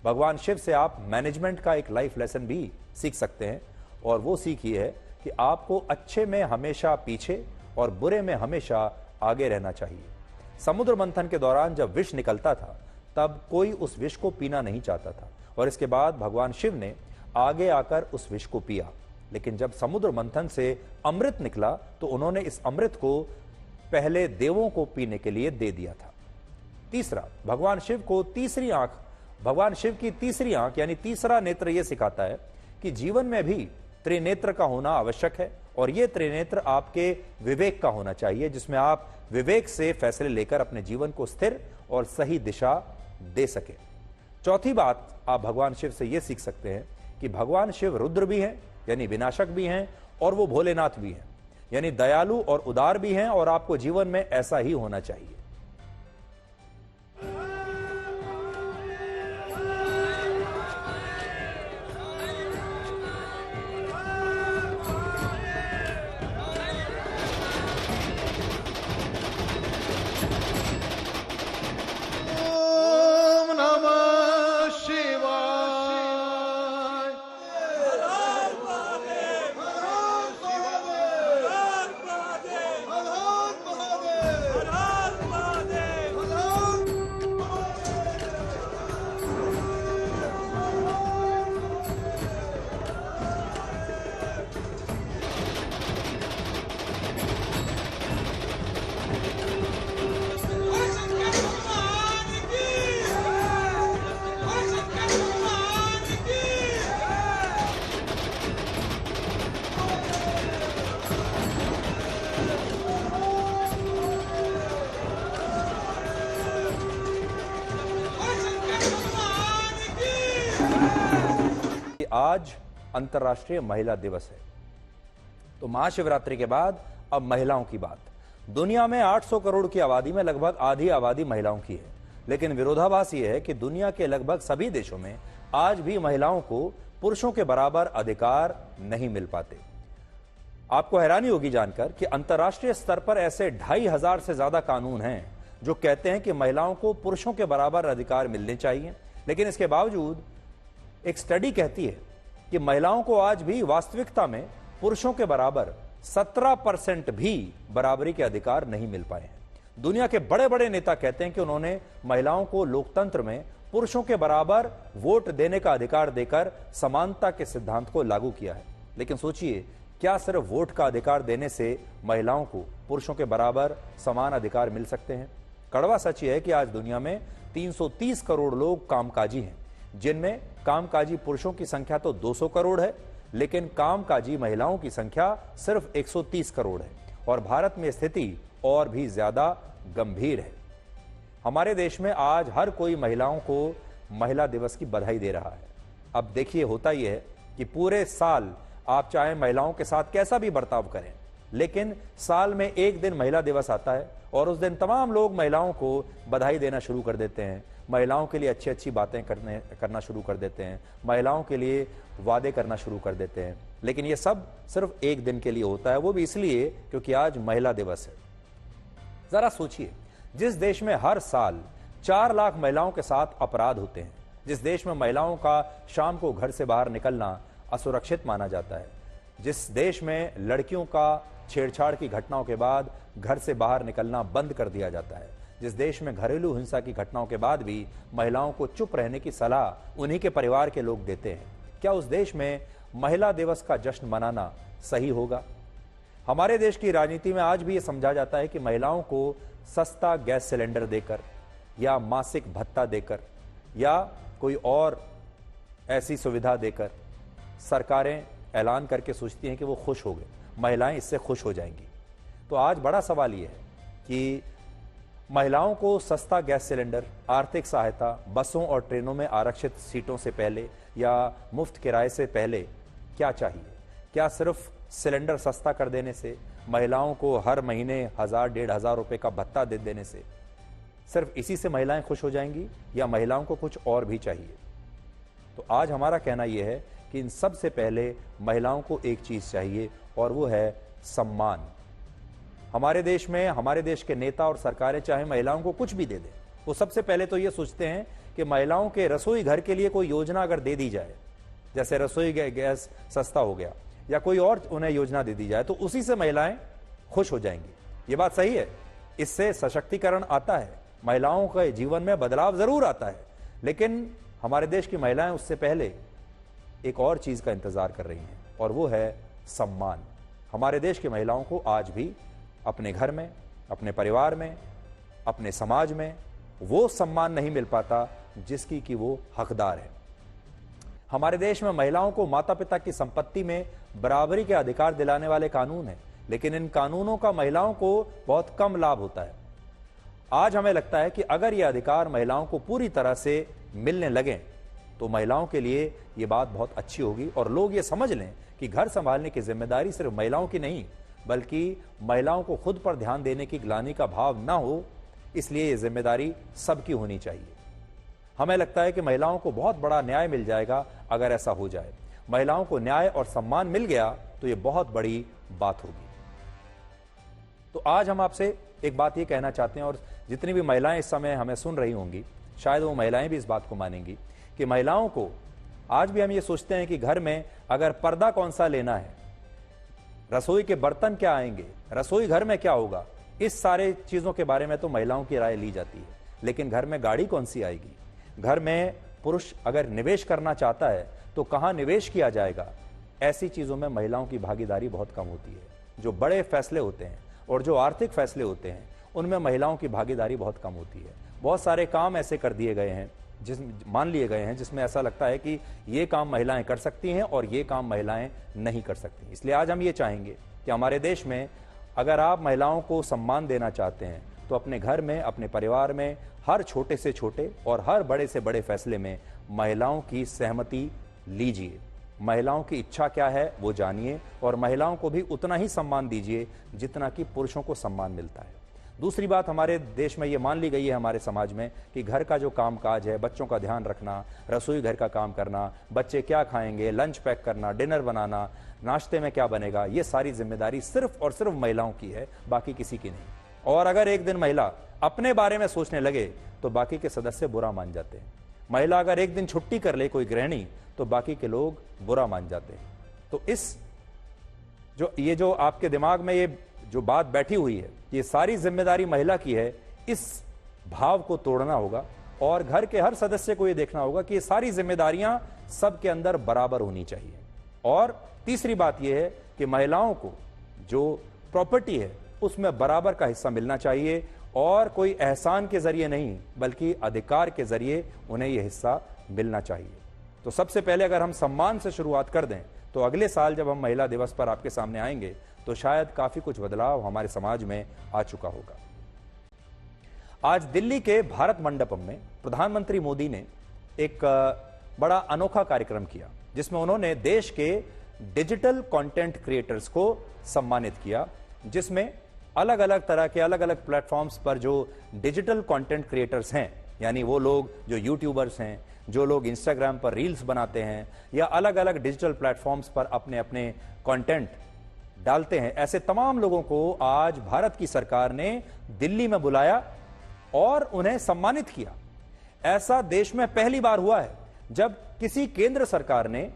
Speaker 1: भगवान शिव से आप मैनेजमेंट का एक लाइफ लेसन भी सीख सकते हैं और वो सीख ये है कि आपको अच्छे में हमेशा पीछे और बुरे में हमेशा आगे रहना चाहिए। समुद्र मंथन के दौरान जब विष निकलता था तब कोई उस विष को पीना नहीं चाहता था और इसके बाद भगवान शिव ने आगे आकर उस विष को पिया, लेकिन जब समुद्र मंथन से अमृत निकला तो उन्होंने इस अमृत को पहले देवों को पीने के लिए दे दिया था। तीसरा, भगवान शिव की तीसरी आंख यानी तीसरा नेत्र यह सिखाता है कि जीवन में भी त्रिनेत्र का होना आवश्यक है और यह त्रिनेत्र आपके विवेक का होना चाहिए, जिसमें आप विवेक से फैसले लेकर अपने जीवन को स्थिर और सही दिशा दे सके। चौथी बात आप भगवान शिव से यह सीख सकते हैं कि भगवान शिव रुद्र भी हैं यानी विनाशक भी हैं और वो भोलेनाथ भी हैं यानी दयालु और उदार भी हैं और आपको जीवन में ऐसा ही होना चाहिए। आज अंतर्राष्ट्रीय महिला दिवस है, तो महाशिवरात्रि के बाद अब महिलाओं की बात। दुनिया में 800 करोड़ की आबादी में लगभग आधी आबादी महिलाओं की है, लेकिन विरोधाभास यह है कि दुनिया के लगभग सभी देशों में आज भी महिलाओं को पुरुषों के बराबर अधिकार नहीं मिल पाते। आपको हैरानी होगी जानकर कि अंतर्राष्ट्रीय स्तर पर ऐसे 2500 से ज्यादा कानून हैं जो कहते हैं कि महिलाओं को पुरुषों के बराबर अधिकार मिलने चाहिए, लेकिन इसके बावजूद एक स्टडी कहती है कि महिलाओं को आज भी वास्तविकता में पुरुषों के बराबर 17% भी बराबरी के अधिकार नहीं मिल पाए हैं। दुनिया के बड़े बड़े नेता कहते हैं कि उन्होंने महिलाओं को लोकतंत्र में पुरुषों के बराबर वोट देने का अधिकार देकर समानता के सिद्धांत को लागू किया है, लेकिन सोचिए, क्या सिर्फ वोट का अधिकार देने से महिलाओं को पुरुषों के बराबर समान अधिकार मिल सकते हैं? कड़वा सच यह है कि आज दुनिया में 330 करोड़ लोग कामकाजी हैं, जिनमें कामकाजी पुरुषों की संख्या तो 200 करोड़ है, लेकिन कामकाजी महिलाओं की संख्या सिर्फ 130 करोड़ है और भारत में स्थिति और भी ज्यादा गंभीर है। हमारे देश में आज हर कोई महिलाओं को महिला दिवस की बधाई दे रहा है। अब देखिए, होता यह है कि पूरे साल आप चाहे महिलाओं के साथ कैसा भी बर्ताव करें, लेकिन साल में एक दिन महिला दिवस आता है और उस दिन तमाम लोग महिलाओं को बधाई देना शुरू कर देते हैं, महिलाओं के लिए अच्छी अच्छी बातें करना शुरू कर देते हैं, महिलाओं के लिए वादे करना शुरू कर देते हैं, लेकिन ये सब सिर्फ एक दिन के लिए होता है, वो भी इसलिए क्योंकि आज महिला दिवस है। जरा सोचिए, जिस देश में हर साल 4 लाख महिलाओं के साथ अपराध होते हैं, जिस देश में महिलाओं का शाम को घर से बाहर निकलना असुरक्षित माना जाता है, जिस देश में लड़कियों का छेड़छाड़ की घटनाओं के बाद घर से बाहर निकलना बंद कर दिया जाता है, जिस देश में घरेलू हिंसा की घटनाओं के बाद भी महिलाओं को चुप रहने की सलाह उन्हीं के परिवार के लोग देते हैं, क्या उस देश में महिला दिवस का जश्न मनाना सही होगा? हमारे देश की राजनीति में आज भी यह समझा जाता है कि महिलाओं को सस्ता गैस सिलेंडर देकर या मासिक भत्ता देकर या कोई और ऐसी सुविधा देकर सरकारें ऐलान करके सोचती हैं कि वो खुश हो गए, महिलाएं इससे खुश हो जाएंगी। तो आज बड़ा सवाल ये है कि महिलाओं को सस्ता गैस सिलेंडर, आर्थिक सहायता, बसों और ट्रेनों में आरक्षित सीटों से पहले या मुफ्त किराए से पहले क्या चाहिए? क्या सिर्फ सिलेंडर सस्ता कर देने से, महिलाओं को हर महीने 1000-1500 रुपए का भत्ता दे देने से, सिर्फ इसी से महिलाएं खुश हो जाएंगी या महिलाओं को कुछ और भी चाहिए? तो आज हमारा कहना यह है कि इन सब से पहले महिलाओं को एक चीज चाहिए और वो है सम्मान। हमारे देश में हमारे देश के नेता और सरकारें चाहे महिलाओं को कुछ भी दे दें, वो सबसे पहले तो ये सोचते हैं कि महिलाओं के रसोई घर के लिए कोई योजना अगर दे दी जाए, जैसे रसोई गैस सस्ता हो गया या कोई और उन्हें योजना दे दी जाए, तो उसी से महिलाएं खुश हो जाएंगी। ये बात सही है, इससे सशक्तिकरण आता है, महिलाओं के जीवन में बदलाव जरूर आता है, लेकिन हमारे देश की महिलाएं उससे पहले एक और चीज का इंतजार कर रही हैं और वो है सम्मान। हमारे देश की महिलाओं को आज भी अपने घर में, अपने परिवार में, अपने समाज में वो सम्मान नहीं मिल पाता जिसकी कि वो हकदार है। हमारे देश में महिलाओं को माता पिता की संपत्ति में बराबरी के अधिकार दिलाने वाले कानून हैं, लेकिन इन कानूनों का महिलाओं को बहुत कम लाभ होता है। आज हमें लगता है कि अगर ये अधिकार महिलाओं को पूरी तरह से मिलने लगें तो महिलाओं के लिए ये बात बहुत अच्छी होगी और लोग ये समझ लें कि घर संभालने की जिम्मेदारी सिर्फ महिलाओं की नहीं, बल्कि महिलाओं को खुद पर ध्यान देने की ग्लानि का भाव ना हो, इसलिए ये जिम्मेदारी सबकी होनी चाहिए। हमें लगता है कि महिलाओं को बहुत बड़ा न्याय मिल जाएगा अगर ऐसा हो जाए। महिलाओं को न्याय और सम्मान मिल गया तो ये बहुत बड़ी बात होगी। तो आज हम आपसे एक बात ये कहना चाहते हैं, और जितनी भी महिलाएं इस समय हमें सुन रही होंगी, शायद वो महिलाएं भी इस बात को मानेंगी कि महिलाओं को आज भी हम ये सोचते हैं कि घर में अगर पर्दा कौन सा लेना है, रसोई के बर्तन क्या आएंगे, रसोई घर में क्या होगा, इस सारे चीजों के बारे में तो महिलाओं की राय ली जाती है, लेकिन घर में गाड़ी कौन सी आएगी, घर में पुरुष अगर निवेश करना चाहता है तो कहां निवेश किया जाएगा, ऐसी चीजों में महिलाओं की भागीदारी बहुत कम होती है। जो बड़े फैसले होते हैं और जो आर्थिक फैसले होते हैं उनमें महिलाओं की भागीदारी बहुत कम होती है। बहुत सारे काम ऐसे कर दिए गए हैं, मान लिए गए हैं, जिसमें ऐसा लगता है कि ये काम महिलाएं कर सकती हैं और ये काम महिलाएं नहीं कर सकती। इसलिए आज हम ये चाहेंगे कि हमारे देश में अगर आप महिलाओं को सम्मान देना चाहते हैं तो अपने घर में, अपने परिवार में हर छोटे से छोटे और हर बड़े से बड़े फैसले में महिलाओं की सहमति लीजिए। महिलाओं की इच्छा क्या है वो जानिए और महिलाओं को भी उतना ही सम्मान दीजिए जितना कि पुरुषों को सम्मान मिलता है। दूसरी बात, हमारे देश में ये मान ली गई है हमारे समाज में कि घर का जो काम काज है, बच्चों का ध्यान रखना, रसोई घर का काम करना, बच्चे क्या खाएंगे, लंच पैक करना, डिनर बनाना, नाश्ते में क्या बनेगा, ये सारी जिम्मेदारी सिर्फ और सिर्फ महिलाओं की है, बाकी किसी की नहीं। और अगर एक दिन महिला अपने बारे में सोचने लगे तो बाकी के सदस्य बुरा मान जाते हैं। महिला अगर एक दिन छुट्टी कर ले, कोई गृहिणी, तो बाकी के लोग बुरा मान जाते हैं। तो ये जो आपके दिमाग में ये जो बात बैठी हुई है, ये सारी जिम्मेदारी महिला की है, इस भाव को तोड़ना होगा और घर के हर सदस्य को ये देखना होगा कि ये सारी जिम्मेदारियां सबके अंदर बराबर होनी चाहिए। और तीसरी बात यह है कि महिलाओं को जो प्रॉपर्टी है उसमें बराबर का हिस्सा मिलना चाहिए और कोई एहसान के जरिए नहीं बल्कि अधिकार के जरिए उन्हें यह हिस्सा मिलना चाहिए। तो सबसे पहले अगर हम सम्मान से शुरुआत कर दें तो अगले साल जब हम महिला दिवस पर आपके सामने आएंगे तो शायद काफी कुछ बदलाव हमारे समाज में आ चुका होगा। आज दिल्ली के भारत मंडपम में प्रधानमंत्री मोदी ने एक बड़ा अनोखा कार्यक्रम किया जिसमें उन्होंने देश के डिजिटल कंटेंट क्रिएटर्स को सम्मानित किया, जिसमें अलग अलग तरह के अलग अलग प्लेटफॉर्म्स पर जो डिजिटल कंटेंट क्रिएटर्स हैं, यानी वो लोग जो यूट्यूबर्स हैं, जो लोग इंस्टाग्राम पर रील्स बनाते हैं या अलग अलग डिजिटल प्लेटफॉर्म्स पर अपने अपने कंटेंट डालते हैं, ऐसे तमाम लोगों को आज भारत की सरकार ने दिल्ली में बुलाया और उन्हें सम्मानित किया। ऐसा देश में पहली बार हुआ है जब किसी केंद्र सरकार ने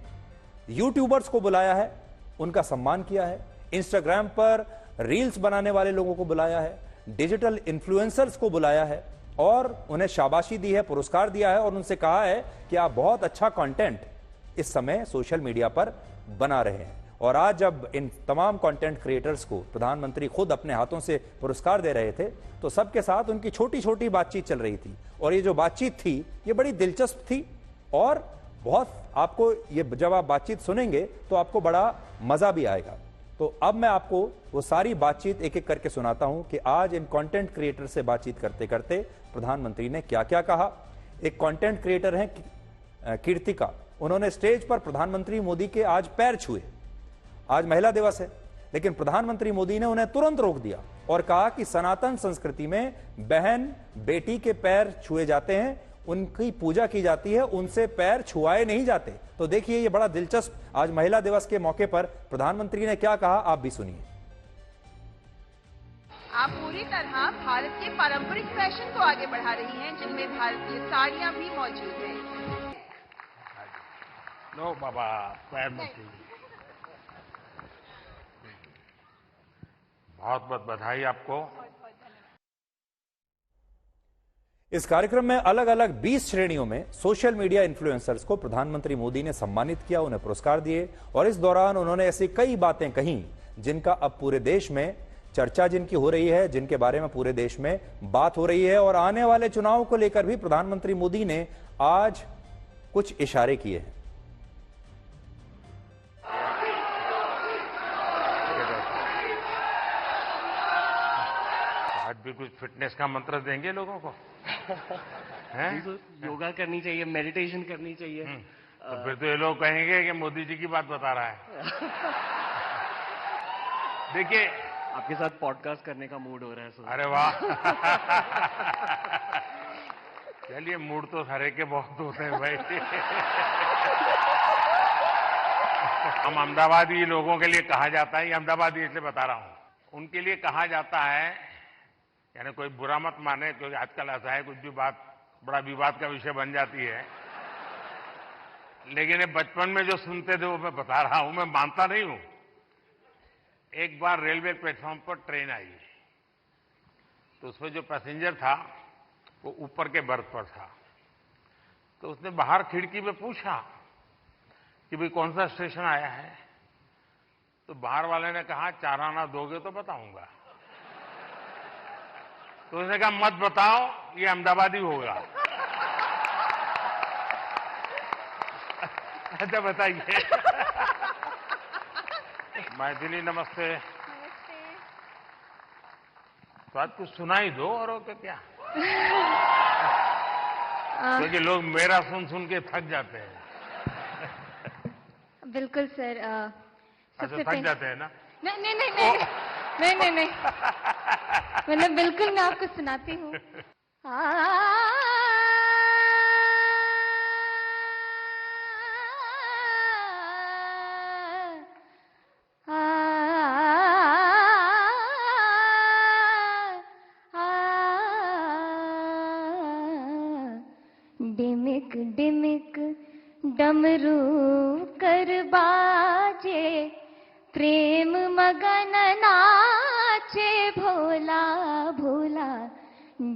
Speaker 1: यूट्यूबर्स को बुलाया है, उनका सम्मान किया है, इंस्टाग्राम पर रील्स बनाने वाले लोगों को बुलाया है, डिजिटल इन्फ्लुएंसर्स को बुलाया है और उन्हें शाबाशी दी है, पुरस्कार दिया है और उनसे कहा है कि आप बहुत अच्छा कंटेंट इस समय सोशल मीडिया पर बना रहे हैं। और आज जब इन तमाम कंटेंट क्रिएटर्स को प्रधानमंत्री खुद अपने हाथों से पुरस्कार दे रहे थे तो सबके साथ उनकी छोटी छोटी बातचीत चल रही थी और ये जो बातचीत थी ये बड़ी दिलचस्प थी और बहुत आपको ये जब आप बातचीत सुनेंगे तो आपको बड़ा मजा भी आएगा। तो अब मैं आपको वो सारी बातचीत एक एक करके सुनाता हूं कि आज इन कंटेंट क्रिएटर से बातचीत करते करते प्रधानमंत्री ने क्या क्या कहा। एक कंटेंट क्रिएटर हैं कीर्तिका, उन्होंने स्टेज पर प्रधानमंत्री मोदी के आज पैर छुए। आज महिला दिवस है लेकिन प्रधानमंत्री मोदी ने उन्हें तुरंत रोक दिया और कहा कि सनातन संस्कृति में बहन बेटी के पैर छुए जाते हैं, उनकी पूजा की जाती है, उनसे पैर छुआए नहीं जाते। तो देखिए ये बड़ा दिलचस्प, आज महिला दिवस के मौके पर प्रधानमंत्री ने क्या कहा, आप भी सुनिए।
Speaker 4: आप पूरी तरह भारत के पारंपरिक फैशन को आगे बढ़ा रही हैं, जिनमें भारतीय साड़ियां भी मौजूद हैं।
Speaker 5: नो बाबा, पैर मत छूइए। बहुत बहुत बधाई आपको।
Speaker 1: इस कार्यक्रम में अलग अलग 20 श्रेणियों में सोशल मीडिया इन्फ्लुएंसर्स को प्रधानमंत्री मोदी ने सम्मानित किया, उन्हें पुरस्कार दिए और इस दौरान उन्होंने ऐसी कई बातें कही जिनका अब पूरे देश में चर्चा जिनकी हो रही है, जिनके बारे में पूरे देश में बात हो रही है और आने वाले चुनाव को लेकर भी प्रधानमंत्री मोदी ने आज कुछ इशारे किए हैं।
Speaker 5: आज भी कुछ फिटनेस का मंत्र देंगे लोगों को? हैं?
Speaker 6: तो योगा करनी चाहिए, मेडिटेशन करनी चाहिए।
Speaker 5: तो फिर तो ये लोग कहेंगे कि मोदी जी की बात बता रहा है। देखिए,
Speaker 6: आपके साथ पॉडकास्ट करने का मूड हो रहा है सर।
Speaker 5: अरे वाह। चलिए, मूड तो सारे के बहुत होते हैं भाई। हम अहमदाबादी लोगों के लिए कहा जाता है, ये अहमदाबादी इसलिए बता रहा हूं, उनके लिए कहा जाता है, यानी कोई बुरा मत माने क्योंकि आजकल ऐसा है कुछ भी बात बड़ा विवाद का विषय बन जाती है, लेकिन ये बचपन में जो सुनते थे वो मैं बता रहा हूं, मैं मानता नहीं हूं। एक बार रेलवे प्लेटफॉर्म पर ट्रेन आई तो उसमें जो पैसेंजर था वो ऊपर के बर्थ पर था, तो उसने बाहर खिड़की में पूछा कि भाई कौन सा स्टेशन आया है, तो बाहर वाले ने कहा 4 आना दोगे तो बताऊंगा। तो उसने कहा मत बताओ, ये अहमदाबादी होगा। अच्छा बताइए। मैथिली नमस्ते। तो आज कुछ सुना ही दो और क्या, क्योंकि लोग मेरा सुन सुन के थक जाते हैं।
Speaker 7: बिल्कुल सर।
Speaker 5: अच्छा, थक जाते हैं ना?
Speaker 7: नहीं नहीं नहीं नहीं नहीं नहीं नहीं, मतलब बिल्कुल मैं आपको सुनाती हूँ। डिमिक डिमिक डमरू कर बाजे, प्रेम मगन नाचे भोला भोला।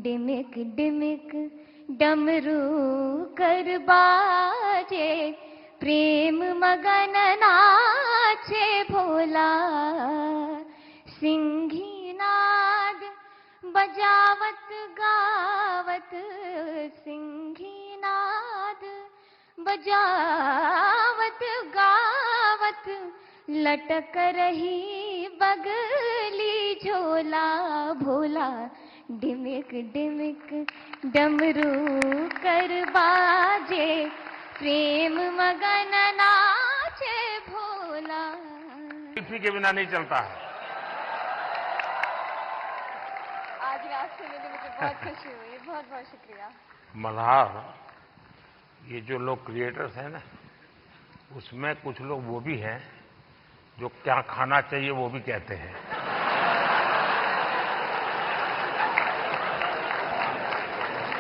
Speaker 7: डिमिक डिमिक डमरू कर बाजे, प्रेम मगन नाचे भोला। सिंही नाद बजावत गावत, सिंही नाद बजावत गावत, लटक रही बगली झोला भोला। डिमिक डिमिक डमरू कर बाजे, प्रेम मगन नाचे भोला।
Speaker 5: किसी के बिना नहीं चलता है।
Speaker 7: आज रात सुनने में मुझे बहुत खुशी हुई, बहुत बहुत शुक्रिया।
Speaker 5: मल्हार, ये जो लोग क्रिएटर्स हैं ना, उसमें कुछ लोग वो भी हैं जो क्या खाना चाहिए वो भी कहते हैं।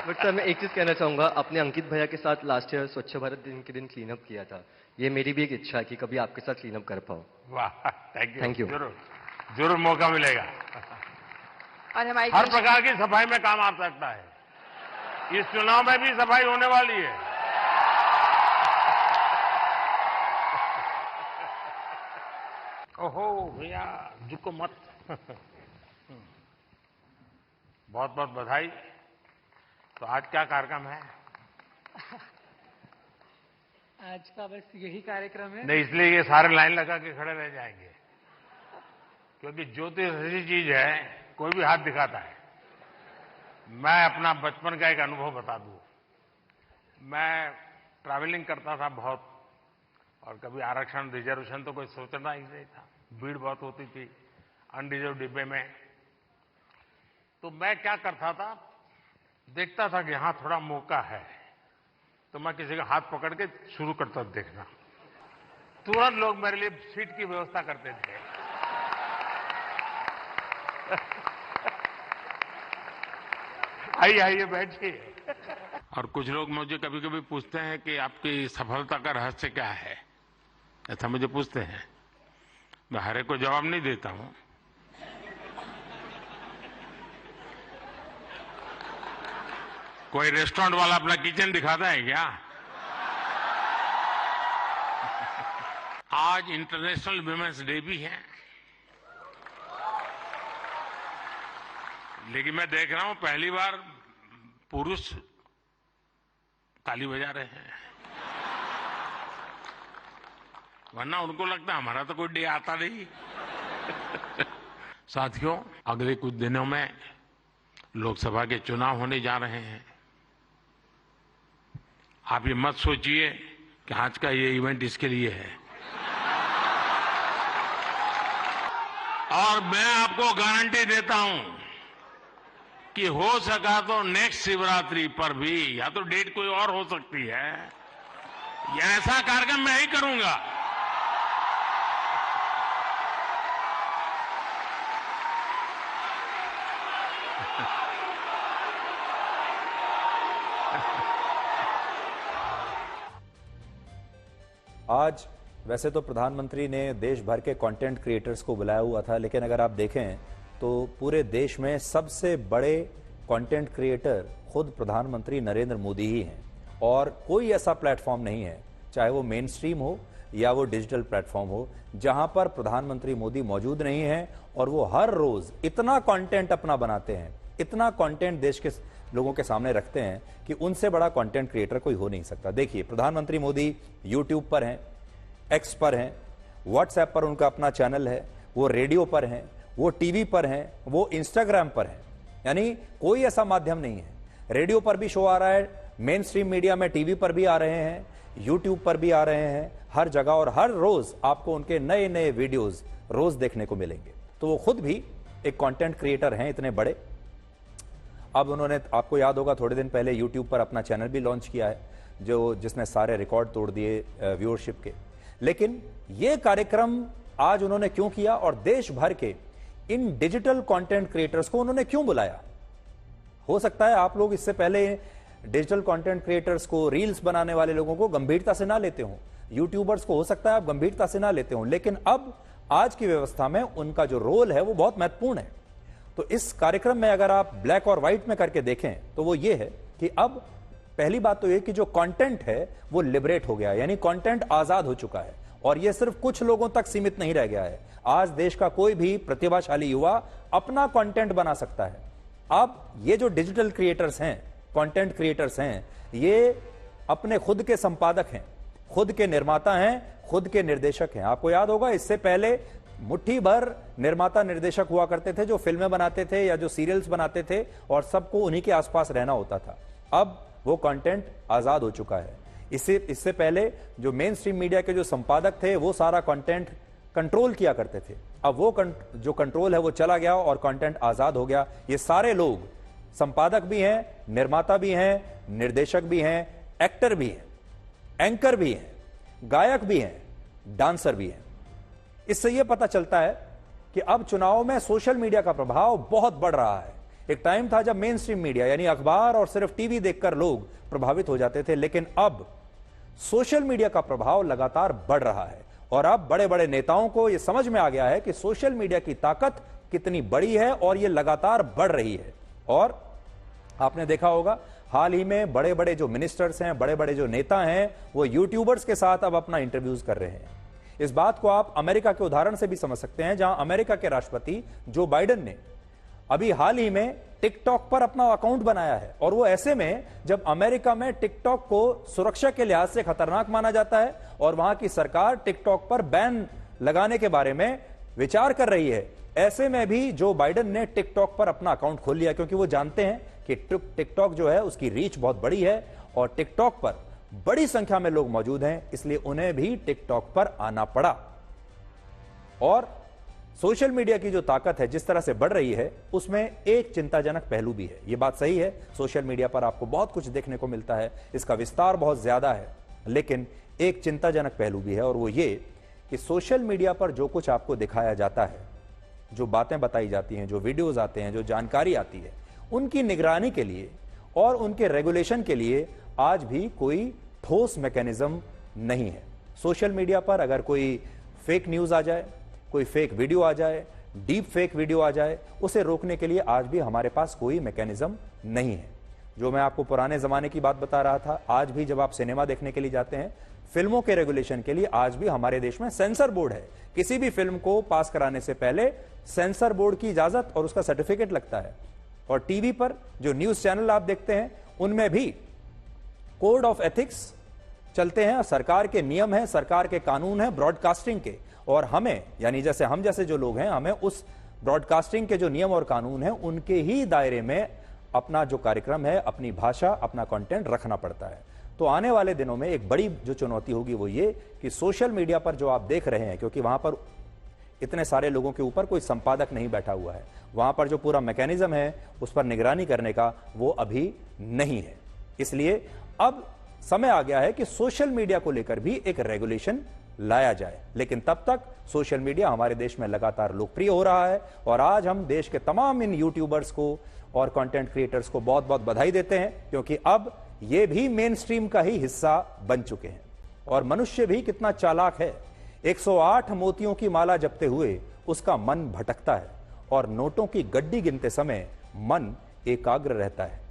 Speaker 6: बट सर मैं एक चीज कहना चाहूंगा, अपने अंकित भैया के साथ लास्ट ईयर स्वच्छ भारत दिन के दिन क्लीन अप किया था। ये मेरी भी एक इच्छा है कि कभी आपके साथ क्लीन अप कर पाऊं।
Speaker 5: वाह, थैंक यू।
Speaker 6: जरूर
Speaker 5: जरूर मौका मिलेगा।
Speaker 4: और हमारी
Speaker 5: हर प्रकार की सफाई में काम आ सकता है। इस चुनाव में भी सफाई होने वाली है। ओहो भैया झुको मत। बहुत बहुत बधाई। तो आज क्या कार्यक्रम है?
Speaker 8: आज का बस यही कार्यक्रम है।
Speaker 5: नहीं, इसलिए ये सारे लाइन लगा के खड़े रह जाएंगे, क्योंकि ज्योतिष ऐसी चीज है, कोई भी हाथ दिखाता है। मैं अपना बचपन का एक अनुभव बता दूं। मैं ट्रैवलिंग करता था बहुत, और कभी आरक्षण रिजर्वेशन तो कोई सोचना ही नहीं था। भीड़ बहुत होती थी अनरिजर्व डिब्बे में। तो मैं क्या करता था, देखता था कि हाँ थोड़ा मौका है, तो मैं किसी का हाथ पकड़ के शुरू करता देखना। तुरंत लोग मेरे लिए सीट की व्यवस्था करते थे। आइए बैठिए। और कुछ लोग मुझे कभी कभी पूछते हैं कि आपकी सफलता का रहस्य क्या है, ऐसा मुझे पूछते हैं। मैं हर एक को जवाब नहीं देता हूं। कोई रेस्टोरेंट वाला अपना किचन दिखाता है क्या? आज इंटरनेशनल वुमेन्स डे भी है, लेकिन मैं देख रहा हूं पहली बार पुरुष ताली बजा रहे हैं, वरना उनको लगता है हमारा तो कोई डे आता नहीं। साथियों, अगले कुछ दिनों में लोकसभा के चुनाव होने जा रहे हैं। आप ये मत सोचिए कि आज का ये इवेंट इसके लिए है। और मैं आपको गारंटी देता हूं कि हो सका तो नेक्स्ट शिवरात्रि पर भी, या तो डेट कोई और हो सकती है, या ऐसा कार्यक्रम मैं ही करूंगा।
Speaker 1: आज वैसे तो प्रधानमंत्री ने देश भर के कंटेंट क्रिएटर्स को बुलाया हुआ था, लेकिन अगर आप देखें तो पूरे देश में सबसे बड़े कंटेंट क्रिएटर खुद प्रधानमंत्री नरेंद्र मोदी ही हैं। और कोई ऐसा प्लेटफॉर्म नहीं है, चाहे वो मेन स्ट्रीम हो या वो डिजिटल प्लेटफॉर्म हो, जहां पर प्रधानमंत्री मोदी मौजूद नहीं है। और वो हर रोज इतना कंटेंट अपना बनाते हैं, इतना कंटेंट देश के लोगों के सामने रखते हैं कि उनसे बड़ा कंटेंट क्रिएटर कोई हो नहीं सकता। देखिए, प्रधानमंत्री मोदी यूट्यूब पर हैं, एक्स पर हैं, व्हाट्सएप पर उनका अपना चैनल है, वो रेडियो पर हैं, वो टीवी पर हैं, वो इंस्टाग्राम पर हैं। यानी कोई ऐसा माध्यम नहीं है। रेडियो पर भी शो आ रहा है, मेन स्ट्रीम मीडिया में टीवी पर भी आ रहे हैं, यूट्यूब पर भी आ रहे हैं, हर जगह। और हर रोज आपको उनके नए नए वीडियोस रोज देखने को मिलेंगे। तो वो खुद भी एक कंटेंट क्रिएटर हैं इतने बड़े। अब उन्होंने, आपको याद होगा, थोड़े दिन पहले यूट्यूब पर अपना चैनल भी लॉन्च किया है, जिसने सारे रिकॉर्ड तोड़ दिए व्यूअरशिप के। लेकिन यह कार्यक्रम आज उन्होंने क्यों किया, और देश भर के इन डिजिटल कंटेंट क्रिएटर्स को उन्होंने क्यों बुलाया? हो सकता है आप लोग इससे पहले डिजिटल कंटेंट क्रिएटर्स को, रील्स बनाने वाले लोगों को गंभीरता से ना लेते हो, यूट्यूबर्स को हो सकता है आप गंभीरता से ना लेते हो, लेकिन अब आज की व्यवस्था में उनका जो रोल है वो बहुत महत्वपूर्ण है। तो इस कार्यक्रम में अगर आप ब्लैक और व्हाइट में करके देखें तो वो ये है कि अब पहली बात तो ये कि जो कंटेंट है वो लिबरेट हो गया, यानी कंटेंट आजाद हो चुका है। और ये सिर्फ कुछ लोगों तक सीमित नहीं रह गया है। आज देश का कोई भी प्रतिभाशाली युवा अपना कंटेंट बना सकता है। अब ये जो डिजिटल क्रिएटर्स हैं, कंटेंट क्रिएटर्स हैं, ये अपने खुद के संपादक हैं, खुद के निर्माता हैं, खुद के निर्देशक हैं। आपको याद होगा, इससे पहले मुट्ठी भर निर्माता निर्देशक हुआ करते थे जो फिल्में बनाते थे या जो सीरियल्स बनाते थे, और सबको उन्हीं के आसपास रहना होता था। अब वो कंटेंट आजाद हो चुका है। इससे पहले जो मेन स्ट्रीम मीडिया के जो संपादक थे वो सारा कंटेंट कंट्रोल किया करते थे। अब वो जो कंट्रोल है वो चला गया और कंटेंट आजाद हो गया। ये सारे लोग संपादक भी हैं, निर्माता भी हैं, निर्देशक भी हैं, एक्टर भी हैं, एंकर भी हैं, गायक भी हैं, डांसर भी हैं। इससे यह पता चलता है कि अब चुनाव में सोशल मीडिया का प्रभाव बहुत बढ़ रहा है। एक टाइम था जब मेन स्ट्रीम मीडिया यानी अखबार और सिर्फ टीवी देखकर लोग प्रभावित हो जाते थे, लेकिन अब सोशल मीडिया का प्रभाव लगातार बढ़ रहा है। और अब बड़े बड़े नेताओं को यह समझ में आ गया है कि सोशल मीडिया की ताकत कितनी बड़ी है और यह लगातार बढ़ रही है। और आपने देखा होगा, हाल ही में बड़े बड़े जो मिनिस्टर्स हैं, बड़े बड़े जो नेता हैं, वो यूट्यूबर्स के साथ अब अपना इंटरव्यूज कर रहे हैं। इस बात को आप अमेरिका के उदाहरण से भी समझ सकते हैं, जहां अमेरिका के राष्ट्रपति जो बाइडेन ने अभी हाल ही में टिकटॉक पर अपना अकाउंट बनाया है, और वो ऐसे में जब अमेरिका में टिकटॉक को सुरक्षा के लिहाज से खतरनाक माना जाता है और वहां की सरकार टिकटॉक पर बैन लगाने के बारे में विचार कर रही है, ऐसे में भी जो बाइडेन ने टिकटॉक पर अपना अकाउंट खोल लिया, क्योंकि वो जानते हैं कि टिकटॉक जो है उसकी रीच बहुत बड़ी है और टिकटॉक पर बड़ी संख्या में लोग मौजूद हैं, इसलिए उन्हें भी टिकटॉक पर आना पड़ा। और सोशल मीडिया की जो ताकत है जिस तरह से बढ़ रही है, उसमें एक चिंताजनक पहलू भी है। यह बात सही है, सोशल मीडिया पर आपको बहुत कुछ देखने को मिलता है, इसका विस्तार बहुत ज्यादा है, लेकिन एक चिंताजनक पहलू भी है, और वो ये कि सोशल मीडिया पर जो कुछ आपको दिखाया जाता है, जो बातें बताई जाती हैं, जो वीडियोज आते हैं, जो जानकारी आती है, उनकी निगरानी के लिए और उनके रेगुलेशन के लिए आज भी कोई ठोस मैकेनिज्म नहीं है। सोशल मीडिया पर अगर कोई फेक न्यूज आ जाए, कोई फेक वीडियो आ जाए, डीप फेक वीडियो आ जाए, उसे रोकने के लिए आज भी हमारे पास कोई मैकेनिज्म नहीं है। जो मैं आपको पुराने जमाने की बात बता रहा था, आज भी जब आप सिनेमा देखने के लिए जाते हैं, फिल्मों के रेगुलेशन के लिए आज भी हमारे देश में सेंसर बोर्ड है। किसी भी फिल्म को पास कराने से पहले सेंसर बोर्ड की इजाजत और उसका सर्टिफिकेट लगता है। और टीवी पर जो न्यूज चैनल आप देखते हैं, उनमें भी कोड ऑफ एथिक्स चलते हैं, सरकार के नियम हैं, सरकार के कानून हैं ब्रॉडकास्टिंग के, और हमें, यानी जैसे हम जैसे जो लोग हैं, हमें उस ब्रॉडकास्टिंग के जो नियम और कानून हैं उनके ही दायरे में अपना जो कार्यक्रम है, अपनी भाषा, अपना कंटेंट रखना पड़ता है। तो आने वाले दिनों में एक बड़ी जो चुनौती होगी वो ये कि सोशल मीडिया पर जो आप देख रहे हैं, क्योंकि वहां पर इतने सारे लोगों के ऊपर कोई संपादक नहीं बैठा हुआ है, वहां पर जो पूरा मैकेनिज्म है उस पर निगरानी करने का वो अभी नहीं है। इसलिए अब समय आ गया है कि सोशल मीडिया को लेकर भी एक रेगुलेशन लाया जाए, लेकिन तब तक सोशल मीडिया हमारे देश में लगातार लोकप्रिय हो रहा है। और आज हम देश के तमाम इन यूट्यूबर्स को और कंटेंट क्रिएटर्स को बहुत बहुत बधाई देते हैं, क्योंकि अब ये भी मेन स्ट्रीम का ही हिस्सा बन चुके हैं। और मनुष्य भी कितना चालाक है, 108 मोतियों की माला जपते हुए उसका मन भटकता है और नोटों की गड्डी गिनते समय मन एकाग्र रहता है।